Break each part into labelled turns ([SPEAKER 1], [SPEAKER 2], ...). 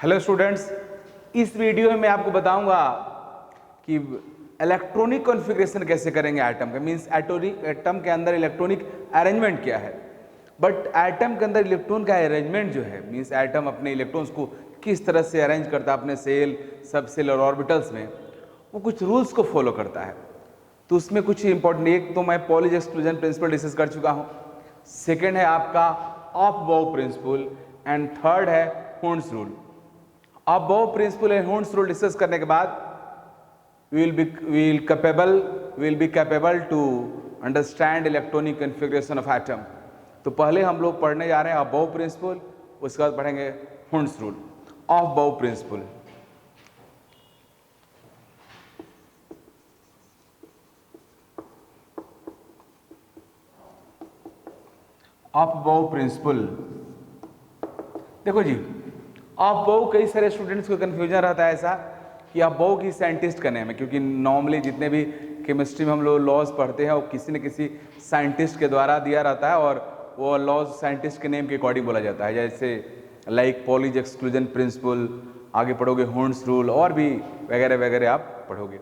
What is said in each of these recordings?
[SPEAKER 1] Hello students, इस video में मैं आपको बताऊंगा कि इलेक्ट्रॉनिक कॉन्फ़िगरेशन कैसे करेंगे एटम का। मींस एटम के अंदर इलेक्ट्रॉनिक अरेंजमेंट क्या है। बट एटम के अंदर इलेक्ट्रॉन का अरेंजमेंट जो है, मींस एटम अपने इलेक्ट्रॉन्स को किस तरह से अरेंज करता है अपने सेल, सब सेल और ऑर्बिटल्स में, वो कुछ रूल्स को फॉलो करता है। तो उसमें कुछ इंपॉर्टेंट, एक तो मैं पॉलीज एक्सक्लूजन प्रिंसिपल डिस्कस कर चुका हूँ, सेकेंड है आपका Aufbau principle, and third है हॉर्न्स रूल। अब बाउ प्रिंसिपल एंड हॉर्न्स रूल डिस्कस करने के बाद we will be capable to understand electronic configuration of atom। तो पहले हम लोग पढ़ने जा रहे हैं बाउ प्रिंसिपल, उसके बाद पढ़ेंगे हॉर्न्स रूल ऑफ बाउ प्रिंसिपल। ऑफ बाउ प्रिंसिपल, देखो जी, ऑफ बाउ कई सारे स्टूडेंट्स को कंफ्यूजन रहता है ऐसा कि आप बाउ की साइंटिस्ट का नेम है, क्योंकि नॉर्मली जितने भी केमिस्ट्री में हम लोग लॉज पढ़ते हैं वो किसी न किसी साइंटिस्ट के द्वारा दिया रहता है और वो लॉज साइंटिस्ट के नेम के अकॉर्डिंग बोला जाता है। जैसे लाइक पॉलीज एक्सक्लूजन प्रिंसिपल, आगे पढ़ोगे हॉर्न्स रूल और भी वगैरह वगैरह आप पढ़ोगे।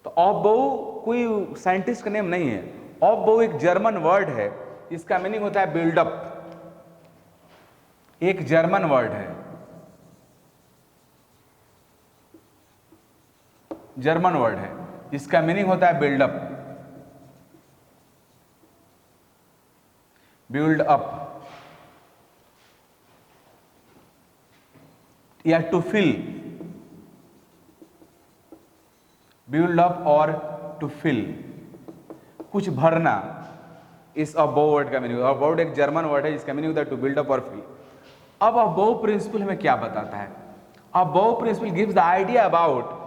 [SPEAKER 1] तो ऑफ बाउ कोई साइंटिस्ट का नेम नहीं है। ऑफ बाउ एक जर्मन वर्ड है, इसका मीनिंग होता है बिल्डअप। एक जर्मन वर्ड है, जर्मन वर्ड है, जिसका मीनिंग होता है बिल्डअप, बिल्ड अप या टू फिल, बिल्ड अप और टू फिल, कुछ भरना। इस अबाउ वर्ड का मीनिंग, अबाउ एक जर्मन वर्ड है जिसका मीनिंग होता है टू बिल्ड अप और फिल। अब अबाउ प्रिंसिपल हमें क्या बताता है? Aufbau principle gives the idea about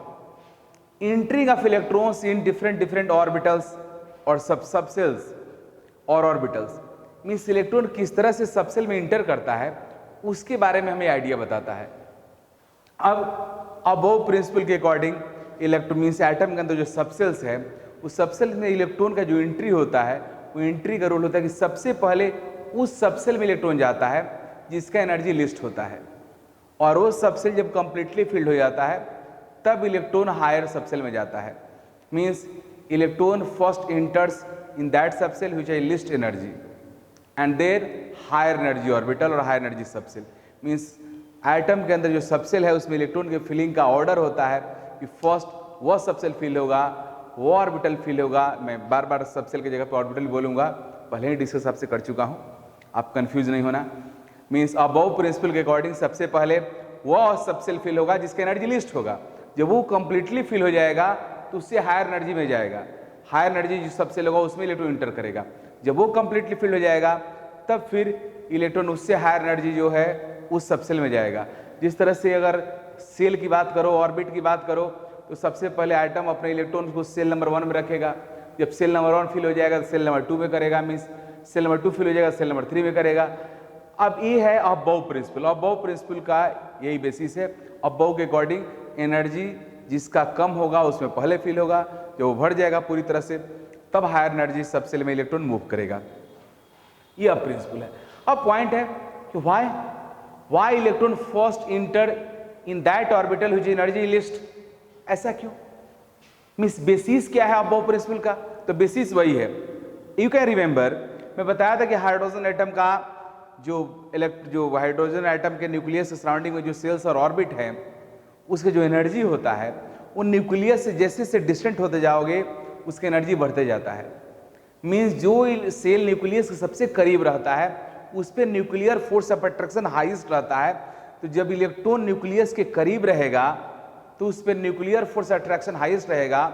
[SPEAKER 1] entering of electrons in different orbitals और सबसेल्स और ऑर्बिटल्स। मीन्स इलेक्ट्रॉन किस तरह से सबसेल में इंटर करता है उसके बारे में हमें आइडिया बताता है। अब अबाउ प्रिंसिपल के अकॉर्डिंग इलेक्ट्रॉन मीन्स एटम के अंदर जो सबसेल्स है, उस सबसेल में इलेक्ट्रॉन का जो एंट्री होता है, वो एंट्री का रोल होता है कि सबसे पहले उस सबसेल में इलेक्ट्रॉन जाता है जिसका एनर्जी लिस्ट होता है, और वो सबसेल जब कंप्लीटली फिल्ड हो जाता है तब इलेक्ट्रॉन हायर सबसेल में जाता है। Means electron first enters in that subshell which है least energy and their higher energy orbital और higher energy subshell. Means atom के अंदर जो सबसेल है उसमें इलेक्ट्रॉन के फिलिंग का ऑर्डर होता है कि फर्स्ट वह सबसेल फिल होगा, वो ऑर्बिटल फिल होगा। मैं बार बार सबसेल की जगह पर ऑर्बिटल बोलूँगा, पहले ही डिस्कस आपसे कर चुका हूँ, आप कंफ्यूज नहीं होना। मीन्स अबाउ प्रिंसिपल के अकॉर्डिंग सबसे पहले वह सबसेल फिल होगा जिसका एनर्जी लिस्ट होगा। जब वो कंप्लीटली फिल हो जाएगा तो उससे हायर एनर्जी में जाएगा, हायर एनर्जी जो सबसेल होगा उसमें इलेक्ट्रॉन इंटर करेगा। जब वो कंप्लीटली फिल हो जाएगा तब फिर इलेक्ट्रॉन उससे हायर एनर्जी जो है उस सबसेल में जाएगा। जिस तरह से अगर सेल की बात करो, ऑर्बिट की बात करो, तो सबसे पहले एटम अपने इलेक्ट्रॉन को सेल नंबर 1 में रखेगा। जब सेल नंबर 1 फिल हो जाएगा तो सेल नंबर 2 में करेगा, मीन्स सेल नंबर 2 फिल हो जाएगा सेल नंबर 3 में करेगा। अब ये है अबाउ प्रिंसिपल। अबाउ प्रिंसिपल का यही बेसिस है। अबाउ के अकॉर्डिंग एनर्जी जिसका कम होगा उसमें पहले फिल होगा, जब वो भर जाएगा पूरी तरह से तब हायर एनर्जी सबसेल में इलेक्ट्रॉन मूव करेगा। ये अब प्रिंसिपल है। अब पॉइंट है कि why electron first inter in that orbital which energy list, ऐसा क्यों? मींस बेसिस क्या है अबाउ प्रिंसिपल का? तो बेसिस वही है, यू कैन रिमेंबर, मैं बताया था कि हाइड्रोजन एटम का जो हाइड्रोजन एटम के न्यूक्लियस के सराउंडिंग में जो सेल्स और ऑर्बिट है, उसके जो एनर्जी होता है वो न्यूक्लियस से जैसे डिस्टेंट होते जाओगे उसकी एनर्जी बढ़ते जाता है। मींस जो सेल न्यूक्लियस के सबसे करीब रहता है उस पर nuclear force of attraction highest रहता है। तो जब इलेक्ट्रॉन न्यूक्लियस के करीब रहेगा तो उस पर न्यूक्लियर फोर्स अट्रैक्शन हाईएस्ट रहेगा,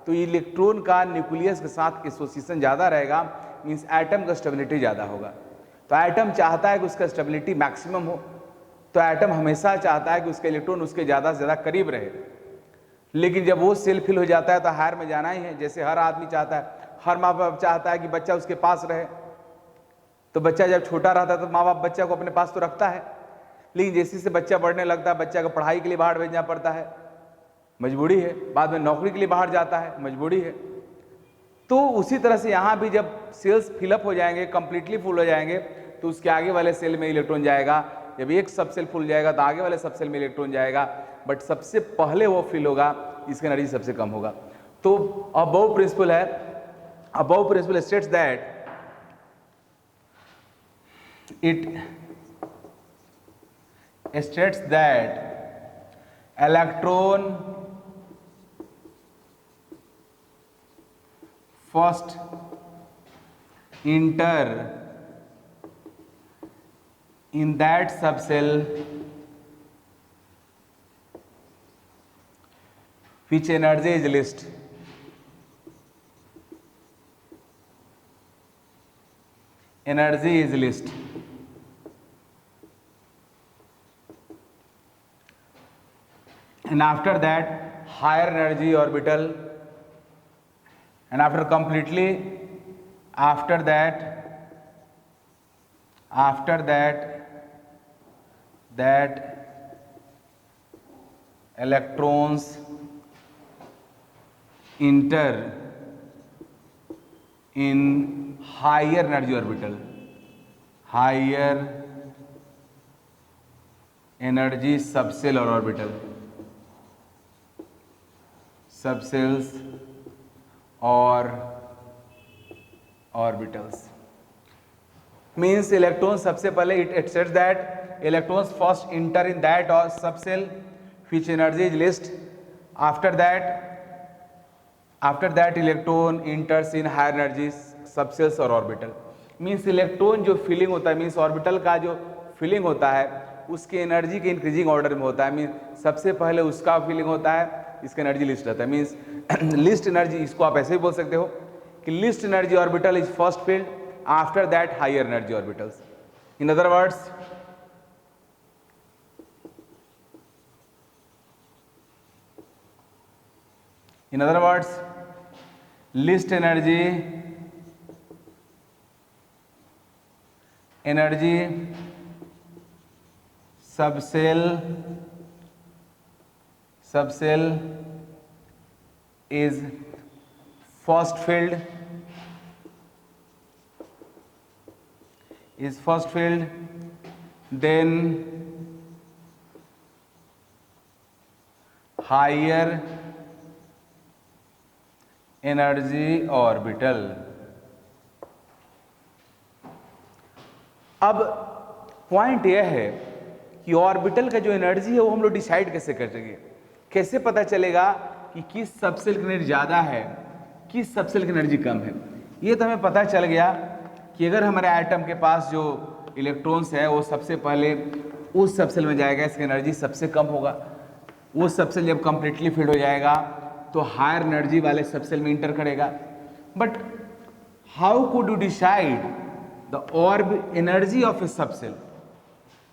[SPEAKER 1] तो इलेक्ट्रॉन का न्यूक्लियस के साथ एसोसिएशन ज़्यादा रहेगा, मीन्स एटम का स्टेबिलिटी ज़्यादा होगा। तो एटम चाहता है कि उसका स्टेबिलिटी मैक्सिमम हो, तो एटम हमेशा चाहता है कि उसका इलेक्ट्रॉन उसके ज़्यादा से ज़्यादा करीब रहे। लेकिन जब वो सेल फिल हो जाता है तो हायर में जाना ही है। जैसे हर आदमी चाहता है, हर माँ बाप चाहता है कि बच्चा उसके पास रहे। तो बच्चा जब छोटा रहता है तो माँ बाप बच्चा को अपने पास तो रखता है, लेकिन जैसे से बच्चा बढ़ने लगता है बच्चा को पढ़ाई के लिए बाहर भेजना पड़ता है, मजबूरी है। बाद में नौकरी के लिए बाहर जाता है, मजबूरी है। तो उसी तरह से यहाँ भी जब सेल्स फिलअप हो जाएंगे, कंप्लीटली फुल हो जाएंगे, तो उसके आगे वाले सेल में इलेक्ट्रॉन जाएगा जब एक सबसेल फुल जाएगा तो आगे वाले सबसेल में इलेक्ट्रॉन जाएगा, बट सबसे पहले वो फिल होगा, इसकी एनर्जी सबसे कम होगा। तो अबव प्रिंसिपल है, Aufbau principal states that electron first enter in that subcell which energy is least. Energy is least. And after that higher energy orbital, and after completely after that electrons enter in higher energy orbital, higher energy subcell or orbital, subcells or orbitals. Means electrons सबसे पहले it says that electrons first enter in that or subcell which energy is least. After that electron enters in higher energy subcells or orbital. Means electron जो filling होता है, means orbital का जो filling होता है उसकी एनर्जी के increasing order में होता है। मीन्स सबसे पहले उसका फीलिंग होता है, इसका एनर्जी लिस्ट रहता है। मीन्स लिस्ट एनर्जी, इसको आप ऐसे भी बोल सकते हो कि least energy orbital is first filled, after that higher energy orbitals. In other words least energy subshell is first filled, then higher energy orbital. अब पॉइंट यह है कि ऑर्बिटल का जो एनर्जी है वो हम लोग डिसाइड कैसे करेंगे, कैसे पता चलेगा कि किस सबसेल की एनर्जी ज़्यादा है, किस सबसेल की एनर्जी कम है। ये तो हमें पता चल गया कि अगर हमारे एटम के पास जो इलेक्ट्रॉन्स है वो सबसे पहले उस सबसेल में जाएगा, इसकी एनर्जी सबसे कम होगा। वो सबसेल जब कंप्लीटली फिल हो जाएगा तो हायर एनर्जी वाले सबसेल में इंटर करेगा। But how could you decide the energy of a subshell?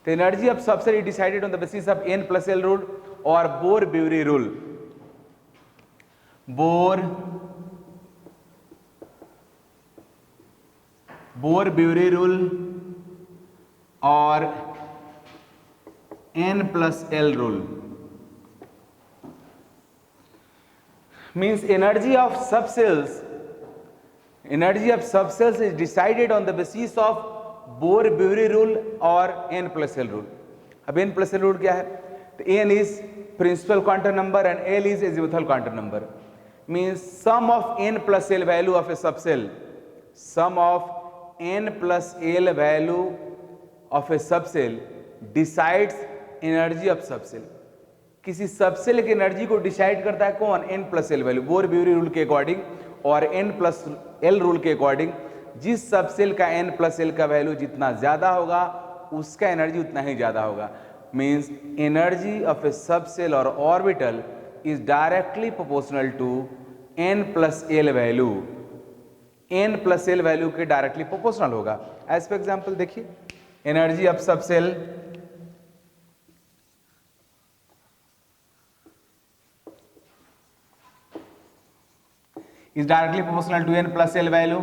[SPEAKER 1] The energy of subcell is decided on the basis of n plus L rule or Bohr-Bury rule. Bohr-Bury rule or n plus L rule. Means energy of subcells is decided on the basis of Bohr Bury rule और n plus L rule. अब n plus L rule क्या है? तो n is principal quantum number and l is azimuthal quantum number. Means sum of n plus L value of a subshell, sum of n plus L value of a subshell decides energy of subshell. किसी subshell की energy को decide करता है कौन? n plus L value, Bohr Bury rule के according और n plus L rule के according. जिस सबसेल का n प्लस एल का वैल्यू जितना ज्यादा होगा उसका एनर्जी उतना ही ज्यादा होगा। Means energy of a subshell और orbital is directly proportional to n plus L value. n plus L value के डायरेक्टली प्रोपोर्शनल होगा। एज फॉर एग्जांपल देखिए, energy of subshell is directly proportional to n plus L value,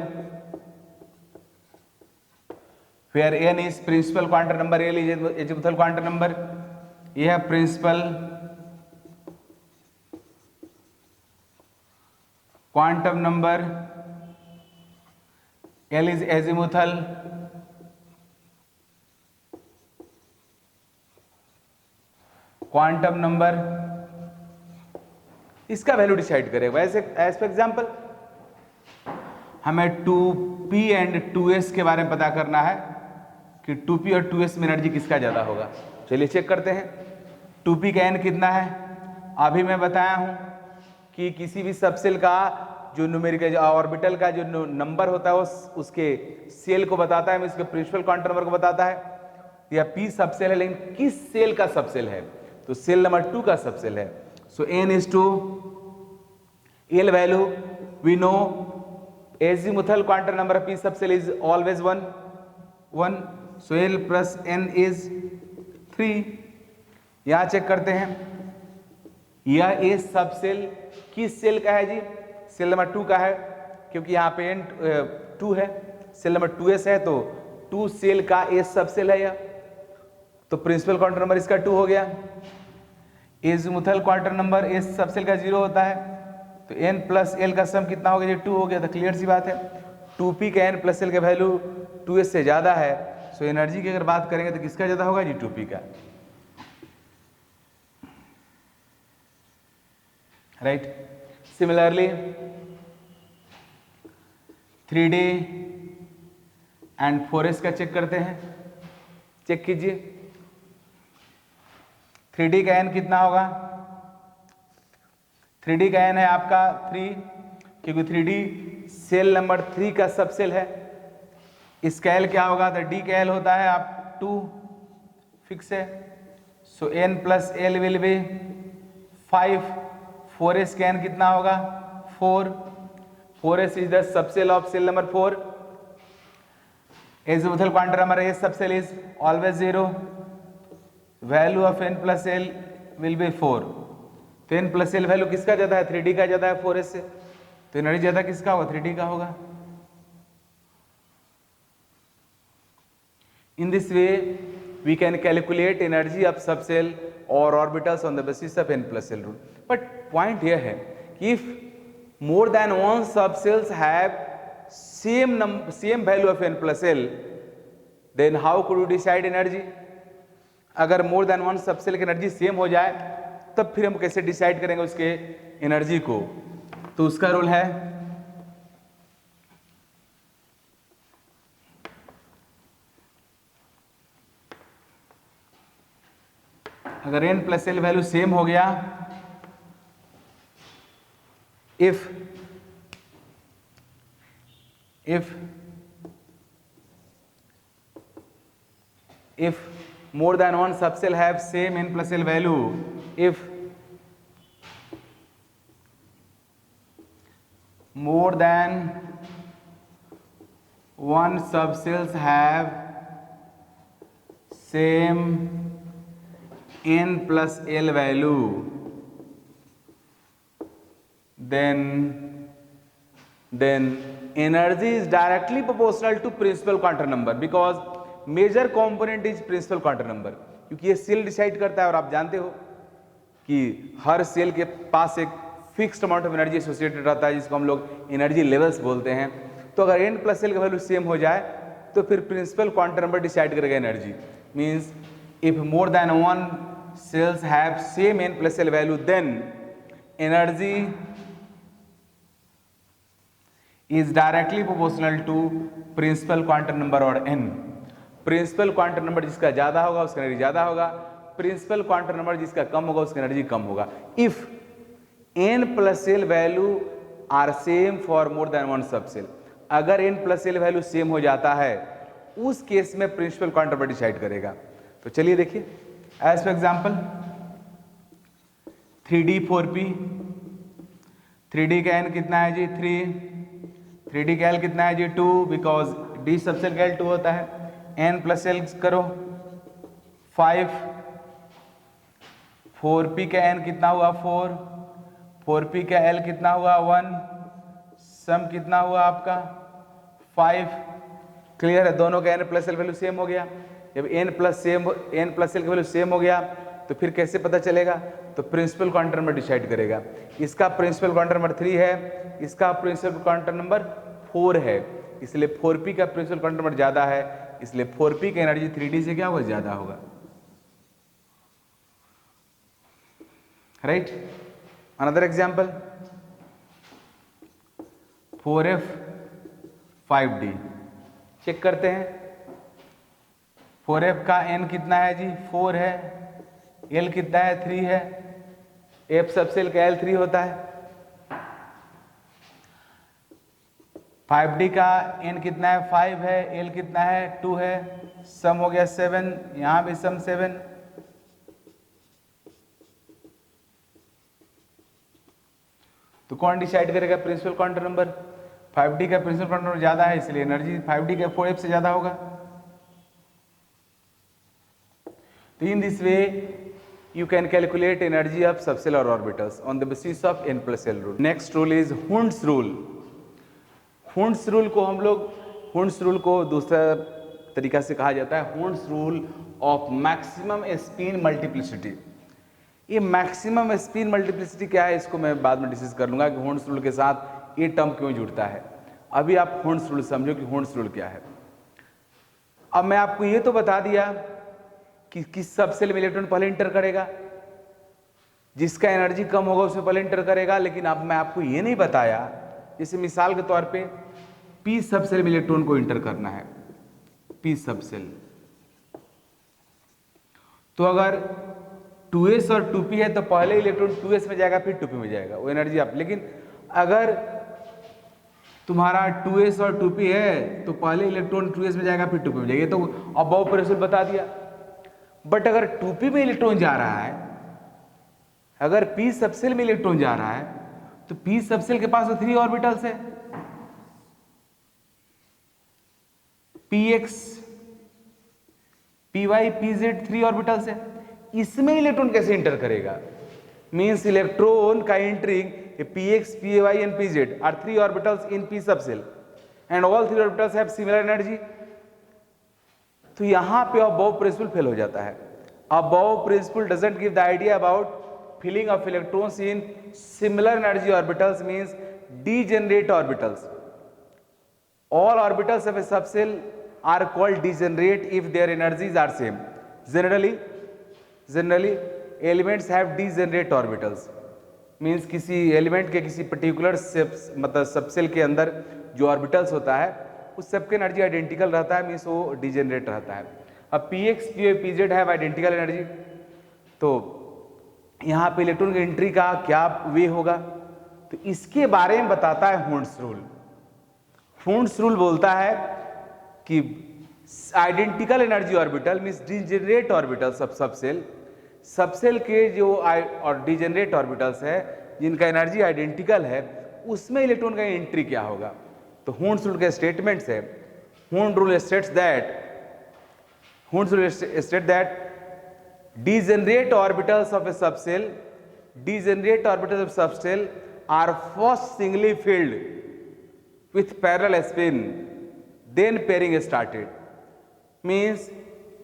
[SPEAKER 1] where n is principal quantum number, L is azimuthal quantum number. ये है principal quantum number, L is azimuthal, quantum number इसका value decide करेगा। वैसे as for example हमें 2p and 2s के बारे में पता करना है कि 2p और 2s में एनर्जी किसका ज़्यादा होगा। चलिए चेक करते हैं। 2p का n कितना है? अभी मैं बताया हूँ कि किसी भी सबसेल का जो न्यूमेरिकल ऑर्बिटल का जो नंबर होता है उसके सेल को बताता है, उसके प्रिंसिपल क्वांटम नंबर को बताता है। या p सबसेल है, लेकिन किस सेल का सबसेल है? तो सेल नंबर 2 का सबसेल है। So n is two L value we know azimuthal quantum number of p subcell is always 1. So L plus n is 3. यहाँ चेक करते हैं यह A सबसेल किस सेल का है जी? सेल नंबर 2 का है, क्योंकि यहाँ पे n 2 है, सेल नंबर 2s है, तो 2 सेल का A सबसेल है यह, तो प्रिंसिपल क्वांटम नंबर इसका 2 हो गया। Azimuthal quantum number S subshell का 0 होता है, तो n प्लस L का सम कितना हो गया जी? 2 हो गया। तो क्लियर सी बात है 2p का n प्लस L का वैल्यू 2s से ज़्यादा है। सो एनर्जी की अगर बात करेंगे तो किसका ज़्यादा होगा जी? 2p का, right. Similarly 3d and 4s का चेक करते हैं। चेक कीजिए 3d का n कितना होगा? 3d का n है आपका 3, क्योंकि 3d सेल नंबर 3 का सबसेल है। इसका l क्या होगा? तो d का l होता है आप 2 फिक्स है। So n plus l will be 5। 4s का n कितना होगा? 4। 4s is the subshell of shell number 4। azimuthal quantum number S subcell is always 0. Value of n plus L will be 4. तो n plus L value किसका ज़्यादा है? 3d का ज़्यादा है 4s से, तो एनर्जी ज़्यादा किसका होगा? 3d का होगा। In this way we can calculate energy of subcell or orbitals on the basis of n plus L rule. But point here है कि if more than one subcells have same value of n plus L, then how could you decide energy? अगर मोर than one subshell की energy same हो जाए तब फिर हम कैसे डिसाइड करेंगे उसके एनर्जी को? तो उसका रूल है अगर n plus L value same हो गया, if more than one subcell have same n plus L value, if more than one subcells have same n plus L value, then energy is directly proportional to principal quantum number, because major component is principal quantum number, क्योंकि ये cell decide करता है। और आप जानते हो कि हर cell के पास एक fixed amount of energy associated रहता है, जिसको हम लोग एनर्जी लेवल्स बोलते हैं। तो अगर n प्लस L का वैल्यू सेम हो जाए तो फिर प्रिंसिपल क्वांटम नंबर डिसाइड करेगा energy. Means if more than one shells have same n plus L value, then energy is directly proportional to principal quantum number और n। Principal quantum number जिसका ज्यादा होगा उसका एनर्जी ज्यादा होगा, principal quantum number जिसका कम होगा उसकी एनर्जी कम होगा। If n plus L value are same for more than one subshell, अगर n plus L value same हो जाता है उस केस में प्रिंसिपल क्वांटम नंबर डिसाइड करेगा। तो चलिए देखिए, as for example 3d 4p, 3d का n कितना है जी? 3। 3d का l कितना है जी? 2, बिकॉज d सबसेल का l 2 होता है। n प्लस L करो 5। 4p का n कितना हुआ? 4। 4p का L कितना हुआ? 1। सम कितना हुआ आपका? 5। क्लियर है? दोनों का n plus L value same हो गया। जब n प्लस L का वैल्यू सेम हो गया तो फिर कैसे पता चलेगा? तो प्रिंसिपल क्वांटम नंबर डिसाइड करेगा। इसका प्रिंसिपल क्वांटम नंबर 3 है, इसका प्रिंसिपल क्वांटम नंबर 4 है, इसलिए 4p का प्रिंसिपल क्वांटम नंबर ज्यादा है, इसलिए 4p की एनर्जी 3d से क्या होगा? ज्यादा होगा। right? Another example, 4f 5d, check करते हैं 4f का n कितना है जी, 4 है, l कितना है, 3 है, f सबसेल का l 3 होता है, 5d का n कितना है, 5 है, l कितना है, 2 है, सम हो गया 7, यहां भी सम 7, तो कौन डिसाइड करेगा प्रिंसिपल क्वांटम नंबर, 5d का प्रिंसिपल क्वांटम नंबर ज्यादा है इसलिए एनर्जी 5d का 4f से ज्यादा होगा। तो in this way you can calculate energy of subcellular orbitals on the basis of n plus l rule. Next rule is Hund's rule. Hund's rule को हम लोग Hund's rule को दूसरा तरीका से कहा जाता है Hund's rule of maximum spin multiplicity. ये मैक्सिमम स्पिन मल्टीप्लिसिटी क्या है इसको मैं बाद में डिस्कस कर लूंगा कि Hund's rule के साथ ये टर्म क्यों जुड़ता है। अभी आप Hund's rule समझो कि Hund's rule क्या है। अब मैं आपको ये तो बता दिया कि किस सबसेल में इलेक्ट्रॉन पहले इंटर करेगा, जिसका एनर्जी कम होगा उसमें पहले इंटर करेगा, लेकिन अब मैं आपको ये नहीं बताया, जैसे मिसाल के तौर पे पी सबसेल में इलेक्ट्रॉन को इंटर करना है, पी सबसेल, तो अगर 2s और 2p है तो पहले इलेक्ट्रॉन 2s में जाएगा फिर 2p में जाएगा, वो एनर्जी आप, लेकिन अगर तुम्हारा 2s और 2p है तो पहले इलेक्ट्रॉन 2s में जाएगा फिर 2p में जाएगा, तो अबव प्रिंसिपल बता दिया। बट अगर 2p में इलेक्ट्रॉन जा रहा है, अगर p सबसेल में इलेक्ट्रॉन जा रहा है तो p सबसेल के पास तो 3 ऑर्बिटल्स है, px py pz 3 ऑर्बिटल्स है, इसमें इलेक्ट्रॉन कैसे इंटर करेगा, मींस इलेक्ट्रॉन का entering px py and pz are 3 orbitals in p subcell and all 3 orbitals have similar energy। तो यहां पे अबव प्रिंसिपल फेल हो जाता है। Aufbau principle doesn't give the idea about filling of electrons in similar energy orbitals, means degenerate orbitals. All orbitals of a subcell are called degenerate if their energies are same. Generally elements have degenerate orbitals, means किसी element के किसी particular मतलब subshell के अंदर जो orbitals होता है उस सबके एनर्जी आइडेंटिकल रहता है, मीन्स वो डिजेनरेट रहता है। अब px py pz have identical energy, तो यहाँ पे इलेक्ट्रॉन की एंट्री का क्या वे होगा, तो इसके बारे में बताता है Hund's रूल। Hund's रूल बोलता है कि identical energy orbital means degenerate orbitals of subshell, subshell के जो और डिजेनरेट ऑर्बिटल्स है जिनका एनर्जी आइडेंटिकल है उसमें इलेक्ट्रॉन का एंट्री क्या होगा। तो Hund's रूल के स्टेटमेंट्स है, Hund's rule states that degenerate orbitals of a subcell are first singly filled with parallel spin, then pairing is started। means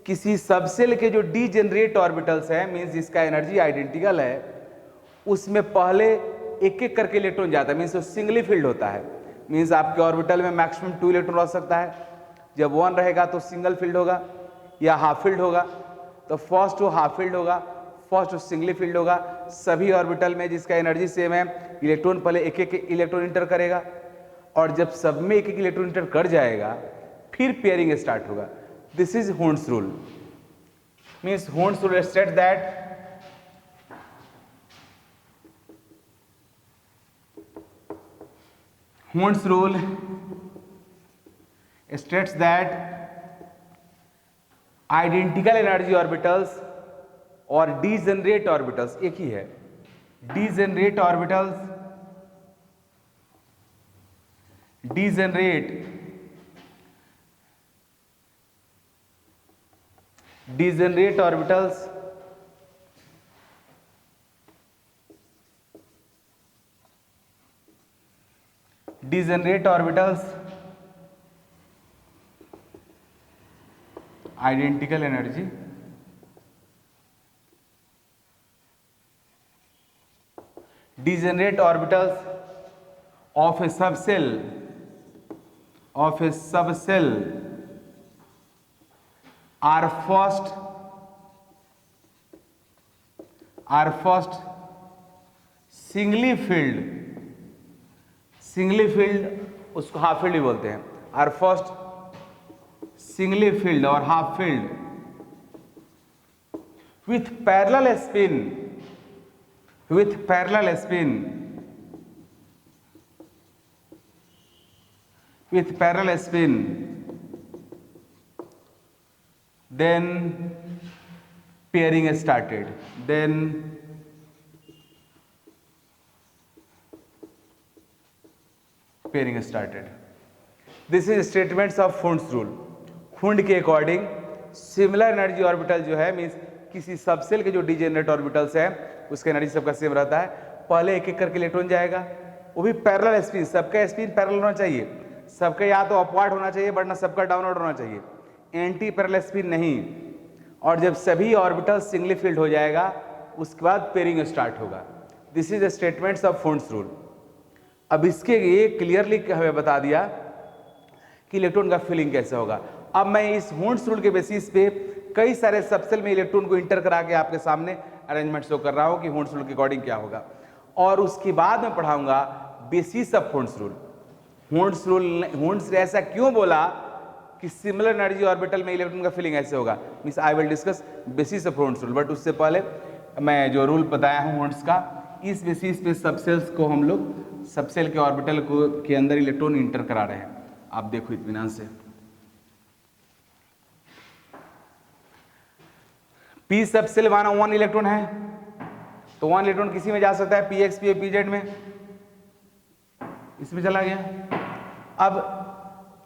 [SPEAKER 1] किसी सबसेल के जो डीजेनरेट ऑर्बिटल्स है, मींस जिसका एनर्जी आइडेंटिकल है, उसमें पहले एक एक करके इलेक्ट्रॉन जाता है, मींस वो सिंगली फिल्ड होता है। मींस आपके ऑर्बिटल में मैक्सिमम 2 इलेक्ट्रॉन रह सकता है, जब 1 रहेगा तो सिंगल फील्ड होगा या हाफ फील्ड होगा, तो फर्स्ट वो हाफ फील्ड होगा, फर्स्ट वो सिंगली फील्ड होगा। सभी ऑर्बिटल में जिसका एनर्जी सेम है इलेक्ट्रॉन पहले एक एक इलेक्ट्रॉन इंटर करेगा, और जब सब में एक एक इलेक्ट्रॉन इंटर कर जाएगा फिर पेयरिंग स्टार्ट होगा। This is Hund's rule. Means Hund's rule states that Hund's rule states that identical energy orbitals और डीजेनरेट ऑर्बिटल्स एक ही है। Degenerate orbitals degenerate orbitals identical energy degenerate orbitals of a subcell are first singly field उसको half field भी बोलते हैं, और first singly field और half field with parallel spin then pairing started. This is statements of Hund's rule. Hund के according similar energy orbital जो है means किसी सबसेल के जो डिजेनरेट ऑर्बिटल्स है उसका एनर्जी सबका सेम रहता है। पहले एक एक करके इलेक्ट्रॉन जाएगा, वो भी पैरेलल स्पिन, सबका स्पिन पैरेलल होना चाहिए, सबका या तो अपवार्ड होना चाहिए वरना सबका डाउनवर्ड होना चाहिए, एंटी पैरेलल स्पिन नहीं। और जब सभी ऑर्बिटल सिंगली फील्ड हो जाएगा उसके बाद पेयरिंग स्टार्ट होगा। This is the statements of Hund's rule. अब इसके ये क्लियरली हमें बता दिया कि इलेक्ट्रॉन का फिलिंग कैसे होगा। अब मैं इस हुंड्स रूल के बेसिस पे कई सारे सबसेल में इलेक्ट्रॉन को इंटर करा के आपके सामने अरेंजमेंट शो कर रहा हूं कि हुंड्स रूल के अकॉर्डिंग क्या होगा, और उसके बाद में पढ़ाऊंगा basis of Hund's rule. Hund's ने ऐसा क्यों बोला कि सिमिलर एनर्जी ऑर्बिटल में इलेक्ट्रॉन का फिलिंग ऐसे होगा, means I will discuss basis of Hund's rule. But उससे पहले मैं जो रूल बताया हूं हुंड्स का, इस बेसिस पे सबसेल्स को हम लोग सबसेल के ऑर्बिटल को के अंदर इलेक्ट्रॉन इंटर करा रहे हैं। आप देखो इत्मीनान से। पी सबसेल माना 1 इलेक्ट्रॉन है तो 1 इलेक्ट्रॉन किसी में जा सकता है, पीएक्स पी पीजेड में, इसमें चला गया। अब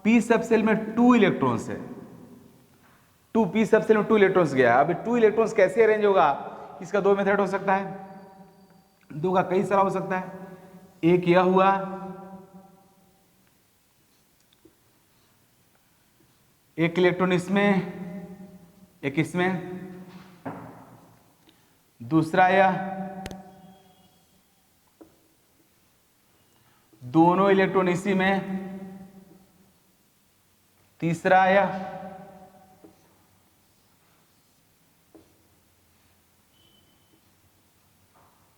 [SPEAKER 1] पी सबसेल में 2 इलेक्ट्रॉन्स है, 2 पी सबसेल में 2 इलेक्ट्रॉन्स गया। अब 2 इलेक्ट्रॉन्स कैसे अरेंज होगा, इसका 2 मेथड हो सकता है, 2 का कई सारा हो सकता है। एक यह हुआ, एक इलेक्ट्रॉन इसमें एक इसमें, दूसरा यह, दोनों इलेक्ट्रॉन इसी में, तीसरा यह,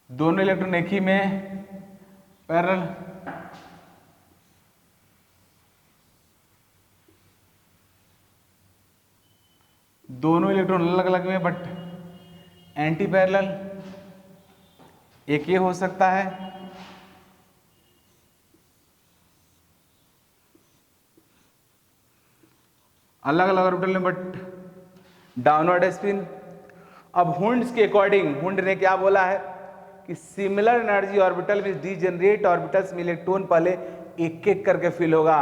[SPEAKER 1] दोनों इलेक्ट्रॉन एक ही में पैरेलल, दोनों इलेक्ट्रॉन अलग अलग में बट एंटी पैरेलल, एक ये हो सकता है, अलग अलग ऑर्बिटल में बट डाउनवर्ड स्पिन। अब हुंड्स के अकॉर्डिंग हुंड ने क्या बोला है कि सिमिलर एनर्जी ऑर्बिटल में डीजेनरेट ऑर्बिटल्स में इलेक्ट्रॉन पहले एक एक करके फिल होगा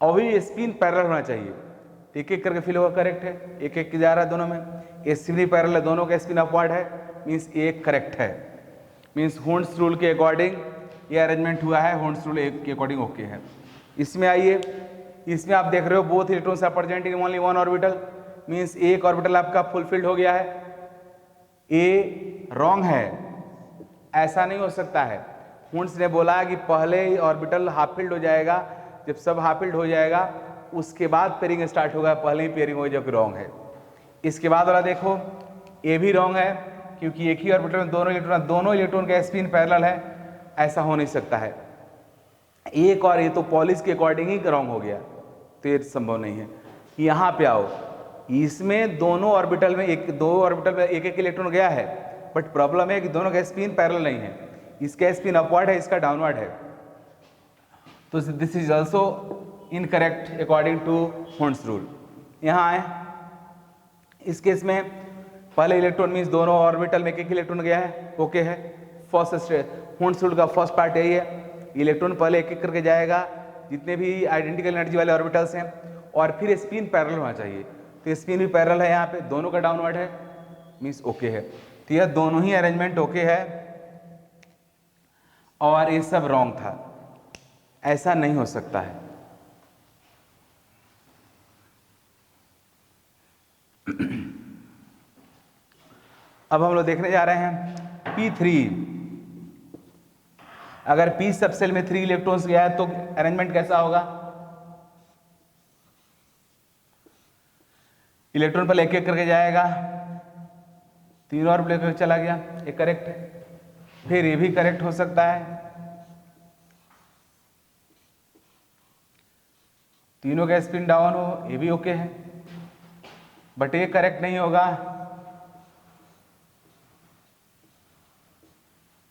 [SPEAKER 1] और भी स्पिन पैरेलल होना चाहिए। एक एक करके फिल होगा, करेक्ट है, एक एक जा रहा है दोनों में, स्पिन पैरेलल है, दोनों का स्पिन अपवर्ड है, मींस एक करेक्ट है। मींस हुंड्स रूल के अकॉर्डिंग ये अरेंजमेंट हुआ है, हुंड्स रूल के अकॉर्डिंग ओके है। इसमें आइए, इसमें आप देख रहे हो both electrons are present in only 1 orbital, means एक ऑर्बिटल आपका फुलफिल्ड हो गया है। ए रॉन्ग है, ऐसा नहीं हो सकता है। हुंड्स ने बोला कि पहले ऑर्बिटल हाफ फिल्ड हो जाएगा, जब सब हाफ फिल्ड हो जाएगा उसके बाद पेयरिंग स्टार्ट होगा, पहले ही पेयरिंग हो, जो कि रॉन्ग है। इसके बाद वाला देखो, ये भी रॉन्ग है क्योंकि एक ही ऑर्बिटल में दोनों इलेक्ट्रॉन का स्पिन पैरेलल है, ऐसा हो नहीं सकता है। एक और ये तो पॉलिस के अकॉर्डिंग ही रॉन्ग हो गया, तो ये संभव नहीं है। यहाँ पे आओ, इसमें दोनों ऑर्बिटल में एक एक इलेक्ट्रॉन गया है, बट प्रॉब्लम है कि दोनों का स्पिन पैरेलल नहीं है, इसका स्पिन अपवर्ड है, इसका डाउनवर्ड है, तो this is also incorrect according to Hund's rule. यहाँ आए, इस केस में पहले इलेक्ट्रॉन मीन्स दोनों ऑर्बिटल में एक इलेक्ट्रॉन गया है, ओके है। फर्स्ट हुंड्स रूल का फर्स्ट पार्ट यही है, इलेक्ट्रॉन पहले एक एक करके जाएगा जितने भी आइडेंटिकल एनर्जी वाले ऑर्बिटल्स हैं, और फिर स्पिन पैरेलल होना चाहिए, तो स्पिन भी पैरेलल है, यहाँ पे दोनों का डाउनवर्ड है, मीन्स ओके है। तो यह दोनों ही अरेंजमेंट ओके है, और ये सब रॉन्ग था, ऐसा नहीं हो सकता है। अब हम लोग देखने जा रहे हैं P3। अगर P सबसेल में 3 इलेक्ट्रॉन्स गया है तो अरेंजमेंट कैसा होगा, इलेक्ट्रॉन पहले एक एक करके जाएगा, 3 और लेकर चला गया, एक करेक्ट है। फिर ये भी करेक्ट हो सकता है, तीनों का स्पिन डाउन हो, ये भी ओके है, बट ये करेक्ट नहीं होगा,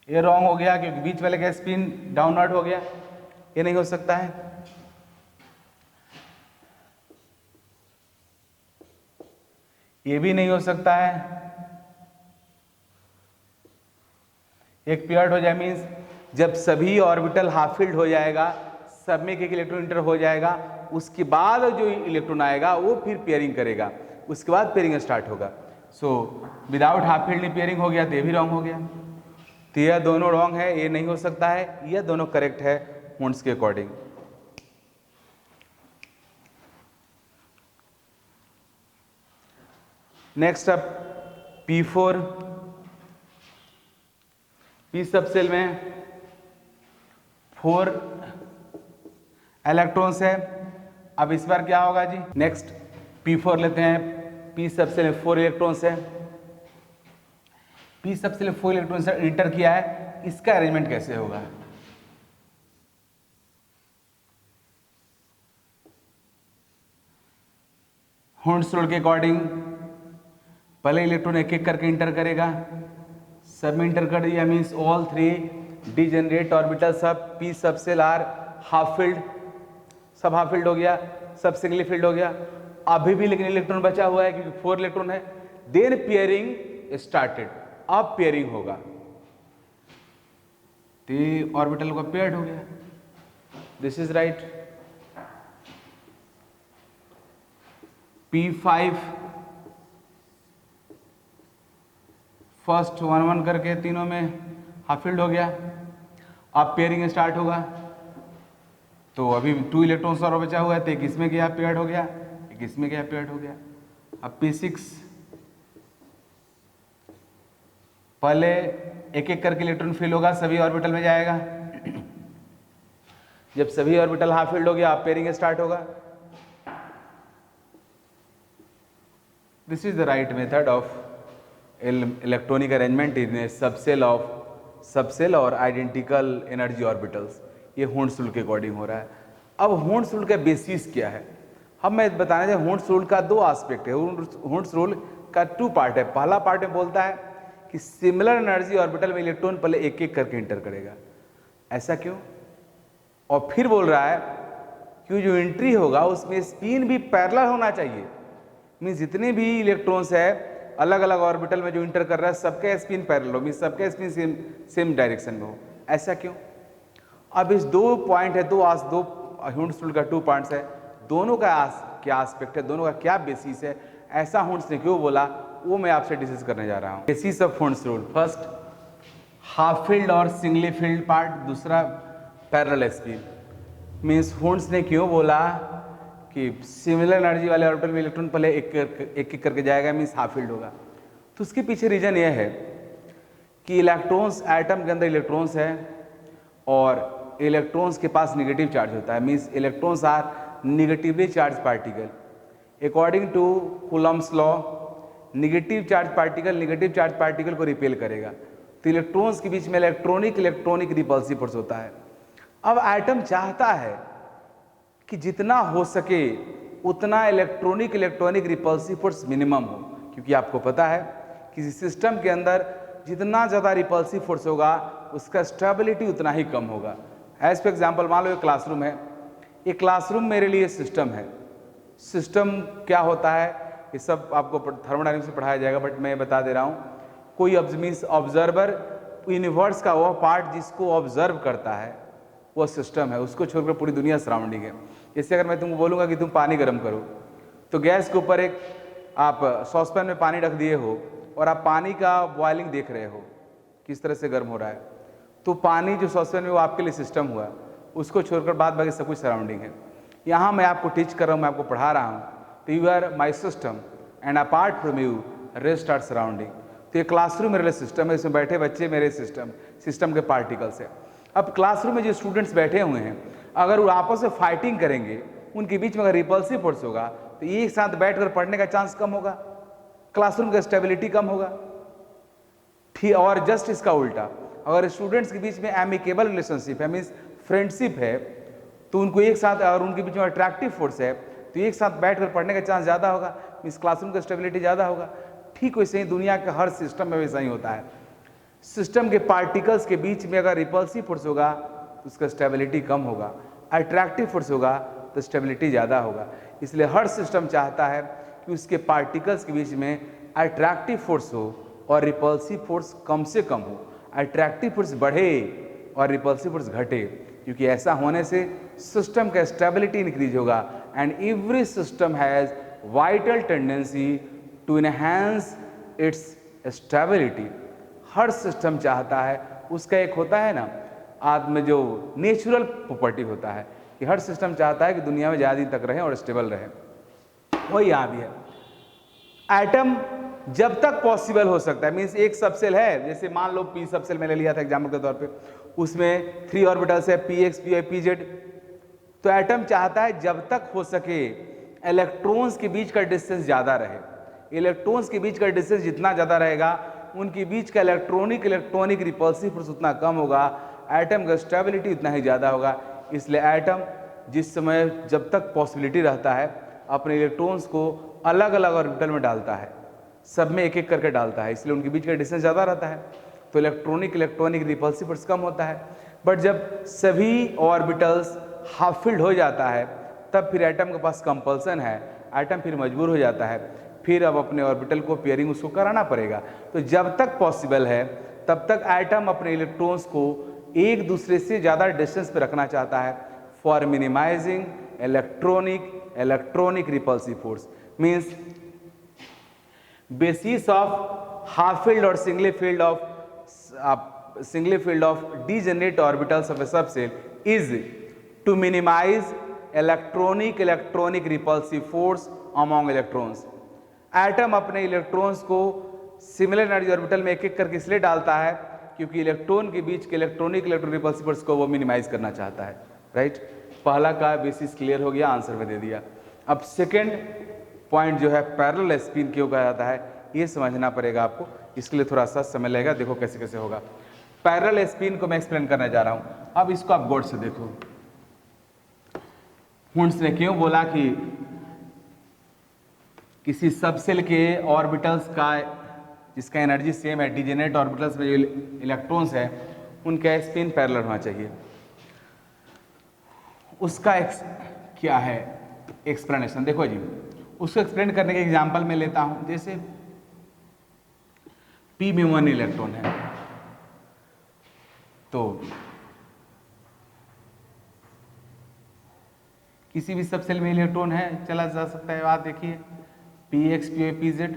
[SPEAKER 1] ये रॉन्ग हो गया क्योंकि बीच वाले का स्पिन डाउनवर्ड हो गया, ये नहीं हो सकता है। ये भी नहीं हो सकता है, एक पेयर्ड हो जाए मीन्स जब सभी ऑर्बिटल हाफ फिल्ड हो जाएगा, सब में एक इलेक्ट्रॉन इंटर हो जाएगा, उसके बाद जो इलेक्ट्रॉन आएगा वो फिर पेयरिंग करेगा, उसके बाद पेयरिंग स्टार्ट होगा। So without half field pairing हो गया तो ये भी रॉन्ग हो गया, तो यह दोनों रॉन्ग है, ये नहीं हो सकता है, यह दोनों करेक्ट है हुंड्स के अकॉर्डिंग। नेक्स्ट अब P4, P सबसेल में 4 इलेक्ट्रॉन्स है। अब इस बार क्या होगा जी, नेक्स्ट P4 लेते हैं, P सबसेल में 4 इलेक्ट्रॉन्स है, P सबसेल में 4 इलेक्ट्रॉन्स इंटर किया है, इसका अरेंजमेंट कैसे होगा? हुंड्स रूल के अकॉर्डिंग पहले इलेक्ट्रॉन एक एक करके इंटर करेगा, सब में इंटर कर दिया means all 3 degenerate orbitals of P subshell are half filled, सब हाफ फील्ड हो गया, सब सिंगली फील्ड हो गया। अभी भी लेकिन इलेक्ट्रॉन बचा हुआ है क्योंकि 4 इलेक्ट्रॉन है। देन पेयरिंग स्टार्टेड, अब पेयरिंग होगा, तो ऑर्बिटल का पेयर्ड हो गया, this is right. P5 first 1 1 करके तीनों में हाफ फील्ड हो गया, अब पेयरिंग स्टार्ट होगा, तो अभी 2 इलेक्ट्रॉन्स और बचा हुआ है, तो एक इसमें गया पेयर्ड हो गया, एक इसमें गया पेयर्ड हो गया। अब P6 पहले एक एक करके इलेक्ट्रॉन फिल होगा, सभी ऑर्बिटल में जाएगा, जब सभी ऑर्बिटल हाफ फील्ड हो गया अब पेयरिंग स्टार्ट होगा। This is the right method of electronic arrangement in A subshell और आइडेंटिकल एनर्जी ऑर्बिटल्स। ये हुंड्स रूल के अकॉर्डिंग हो रहा है। अब हुंड्स रूल का बेसिस क्या है, मैं बताना चाहिए। हुंड्स रूल का 2 एस्पेक्ट है, हुंड्स रूल का 2 पार्ट है। पहला पार्ट में बोलता है कि सिमिलर एनर्जी ऑर्बिटल में इलेक्ट्रॉन पहले एक एक करके इंटर करेगा, ऐसा क्यों? और फिर बोल रहा है कि जो एंट्री होगा उसमें स्पिन भी पैरेलल होना चाहिए, मीन्स जितने भी इलेक्ट्रॉन्स है अलग अलग ऑर्बिटल में जो इंटर कर रहा है सबका स्पिन पैरेलल हो, मीन्स सबका स्पिन सेम डायरेक्शन में हो, ऐसा क्यों? अब इस 2 पॉइंट है, दो हुंड्स रूल का 2 पॉइंट्स है, दोनों का क्या एस्पेक्ट है, दोनों का क्या बेसिस है, ऐसा हुंड्स ने क्यों बोला, वो मैं आपसे डिस्कस करने जा रहा हूँ। Basis of Hund's rule, first half filled और सिंगली फील्ड पार्ट, दूसरा पैरेलल स्पिन। मीन्स हुंड्स ने क्यों बोला कि सिमिलर एनर्जी वाले ऑर्बिटल में इलेक्ट्रॉन पहले एक एक करके जाएगा, मीन्स हाफ फील्ड होगा। तो उसके पीछे रीजन यह है कि इलेक्ट्रॉन्स, एटम के अंदर इलेक्ट्रॉन्स है और इलेक्ट्रॉन्स के पास नेगेटिव चार्ज होता है, means electrons are negatively charged particle. According to Coulomb's law, negative charge particle को रिपेल करेगा, तो इलेक्ट्रॉन्स के बीच में इलेक्ट्रॉनिक रिपल्सिव फोर्स होता है। अब एटम चाहता है कि जितना हो सके उतना इलेक्ट्रॉनिक रिपल्सिव फोर्स मिनिमम हो, क्योंकि आपको पता है किसी सिस्टम के अंदर जितना ज़्यादा रिपल्सिव फोर्स होगा उसका स्टेबिलिटी उतना ही कम होगा। एज फॉर एग्जाम्पल मान लो एक क्लासरूम है, ये क्लासरूम मेरे लिए सिस्टम है। सिस्टम क्या होता है ये सब आपको थर्मोडायनेमिक्स में पढ़ाया जाएगा, बट मैं बता दे रहा हूँ। कोई मीन्स ऑब्जर्वर, यूनिवर्स का वह पार्ट जिसको ऑब्जर्व करता है वो सिस्टम है, उसको छोड़कर पूरी दुनिया सराउंडिंग है। जैसे अगर मैं तुमको बोलूँगा कि तुम पानी गर्म करो, तो गैस के ऊपर एक आप सॉसपैन में पानी रख दिए हो और आप पानी का बॉइलिंग देख रहे हो किस तरह से गर्म हो रहा है, तो पानी जो सॉसपैन में वो आपके लिए सिस्टम हुआ, उसको छोड़कर बाद बाकी सब कुछ सराउंडिंग है। यहाँ मैं आपको टीच कर रहा हूँ, मैं आपको पढ़ा रहा हूँ, तो you are my system and apart from you rest are surrounding. तो ये क्लासरूम मेरे लिए सिस्टम है, इसमें बैठे बच्चे मेरे सिस्टम के पार्टिकल्स है। अब क्लासरूम में जो स्टूडेंट्स बैठे हुए हैं अगर वो आपस में फाइटिंग करेंगे, उनके बीच में अगर रिपल्सिव फोर्स होगा तो एक साथ बैठकर पढ़ने का चांस कम होगा, क्लासरूम का स्टेबिलिटी कम होगा। ठीक, और जस्ट इसका उल्टा, अगर स्टूडेंट्स के बीच में एमिकेबल रिलेशनशिप है, मीन्स फ्रेंडशिप है, तो उनको एक साथ, और उनके बीच में अट्रैक्टिव फोर्स है, तो एक साथ बैठकर पढ़ने का चांस ज़्यादा होगा, मीन्स क्लासरूम का स्टेबिलिटी ज़्यादा होगा। ठीक वैसे ही दुनिया के हर सिस्टम में वैसा ही होता है। सिस्टम के पार्टिकल्स के बीच में अगर रिपल्सिव फोर्स होगा तो उसका स्टेबिलिटी कम होगा, अट्रैक्टिव फोर्स होगा तो स्टेबिलिटी ज़्यादा होगा। इसलिए हर सिस्टम चाहता है कि उसके पार्टिकल्स के बीच में अट्रैक्टिव फोर्स हो और रिपल्सिव फोर्स कम से कम हो, अट्रैक्टिव फोर्स बढ़े और रिपल्सिव फोर्स घटे, क्योंकि ऐसा होने से सिस्टम का स्टेबिलिटी इंक्रीज होगा। And every system has vital tendency to enhance its stability. हर सिस्टम चाहता है, उसका एक होता है ना आत्म जो नेचुरल प्रॉपर्टी होता है कि हर सिस्टम चाहता है कि दुनिया में ज़्यादा दिन तक रहे और स्टेबल रहे। वही यहाँ भी है। एटम जब तक पॉसिबल हो सकता है, मीन्स एक सबसेल है, जैसे मान लो पी सबसेल मैंने लिया था एग्जाम्पल के तौर पे, उसमें 3 ऑर्बिटल्स है px py pz, तो एटम चाहता है जब तक हो सके इलेक्ट्रॉन्स के बीच का डिस्टेंस ज़्यादा रहे। इलेक्ट्रॉन्स के बीच का डिस्टेंस जितना ज़्यादा रहेगा, उनके बीच का इलेक्ट्रॉनिक रिपल्सिव फोर्स उतना कम होगा, एटम का स्टेबिलिटी उतना ही ज़्यादा होगा। इसलिए एटम जिस समय जब तक पॉसिबिलिटी रहता है अपने इलेक्ट्रॉन्स को अलग अलग ऑर्बिटल में डालता है, सब में एक एक करके डालता है, इसलिए उनके बीच का डिस्टेंस ज़्यादा रहता है, तो इलेक्ट्रॉनिक रिपल्सिव फोर्स कम होता है। बट जब सभी ऑर्बिटल्स हाफ फिल्ड हो जाता है तब फिर एटम के पास कंपल्सन है, एटम फिर मजबूर हो जाता है, फिर अब अपने ऑर्बिटल को पेयरिंग उसको कराना पड़ेगा। तो जब तक पॉसिबल है तब तक एटम अपने इलेक्ट्रॉन्स को एक दूसरे से ज़्यादा डिस्टेंस पे रखना चाहता है for minimizing electronic repulsive force. Means basis of half filled or singly filled of degenerate orbitals of a subcell is to minimize electronic repulsive force among electrons। Atom अपने इलेक्ट्रॉन्स को सिमिलर एनर्जी ऑर्बिटल में एक एक करके इसलिए डालता है क्योंकि इलेक्ट्रॉन के बीच के इलेक्ट्रॉनिक रिपल्सिव फोर्स को वो मिनिमाइज करना चाहता है। राइट, पहला का बेसिस क्लियर हो गया, आंसर में दे दिया। अब सेकेंड पॉइंट जो है पैरेलल स्पिन क्यों कहा जाता है, ये समझना पड़ेगा आपको, इसके लिए थोड़ा सा समय लगेगा। देखो कैसे कैसे होगा। पैरेलल स्पिन को मैं एक्सप्लेन करने जा रहा हूं। अब इसको आप गौर से देखो। हुंड्स ने क्यों बोला कि किसी सबसेल के ऑर्बिटल्स का जिसका एनर्जी सेम है, डिजेनरेट ऑर्बिटल्स में जो इलेक्ट्रॉन्स है उनका स्पिन पैरेलल होना चाहिए। उसका क्या है एक्सप्लेनेशन, देखो जी। उसको एक्सप्लेन करने के एग्जांपल में लेता हूं, जैसे P में 1 इलेक्ट्रॉन है, तो किसी भी सबसेल में इलेक्ट्रॉन है, चला जा सकता है। बात देखिए px py pz,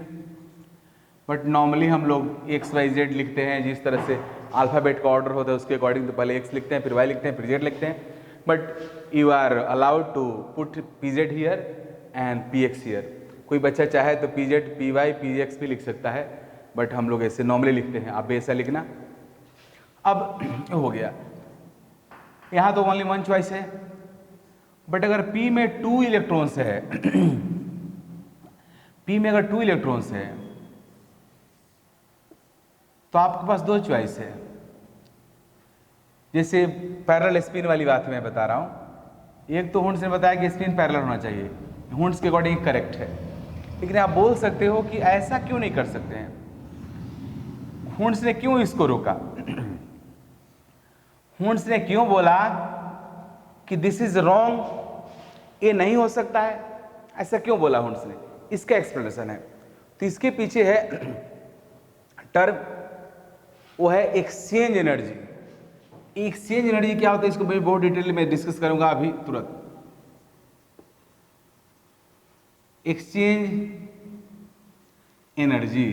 [SPEAKER 1] but normally हम लोग x y z लिखते हैं जिस तरह से अल्फाबेट का ऑर्डर होता है उसके अकॉर्डिंग, तो पहले x लिखते हैं, फिर y लिखते हैं, फिर z लिखते हैं। But you are allowed to put pz here and px here. कोई बच्चा चाहे तो pz py px भी लिख सकता है, बट हम लोग ऐसे नॉर्मली लिखते हैं, आप भी ऐसा लिखना। अब हो गया, यहाँ तो ओनली वन चॉइस है, बट अगर P में 2 इलेक्ट्रॉन्स है P में अगर 2 इलेक्ट्रॉन्स है तो आपके पास 2 चॉइस है। जैसे पैरेलल स्पिन वाली बात मैं बता रहा हूं, एक तो हुंड्स ने बताया कि स्पिन पैरेलल होना चाहिए, हुंड्स के अकॉर्डिंग करेक्ट है, लेकिन आप बोल सकते हो कि ऐसा क्यों नहीं कर सकते हैं, हुंड्स ने क्यों इसको रोका। हुंड्स ने क्यों बोला कि दिस इज रॉन्ग, ये नहीं हो सकता है, ऐसा क्यों बोला हुंड्स ने, इसका एक्सप्लेनेशन है। तो इसके पीछे है टर्म, वो है एक्सचेंज एनर्जी। एक्सचेंज एनर्जी क्या होता है इसको मैं बहुत डिटेल में डिस्कस करूंगा अभी तुरंत। एक्सचेंज एनर्जी,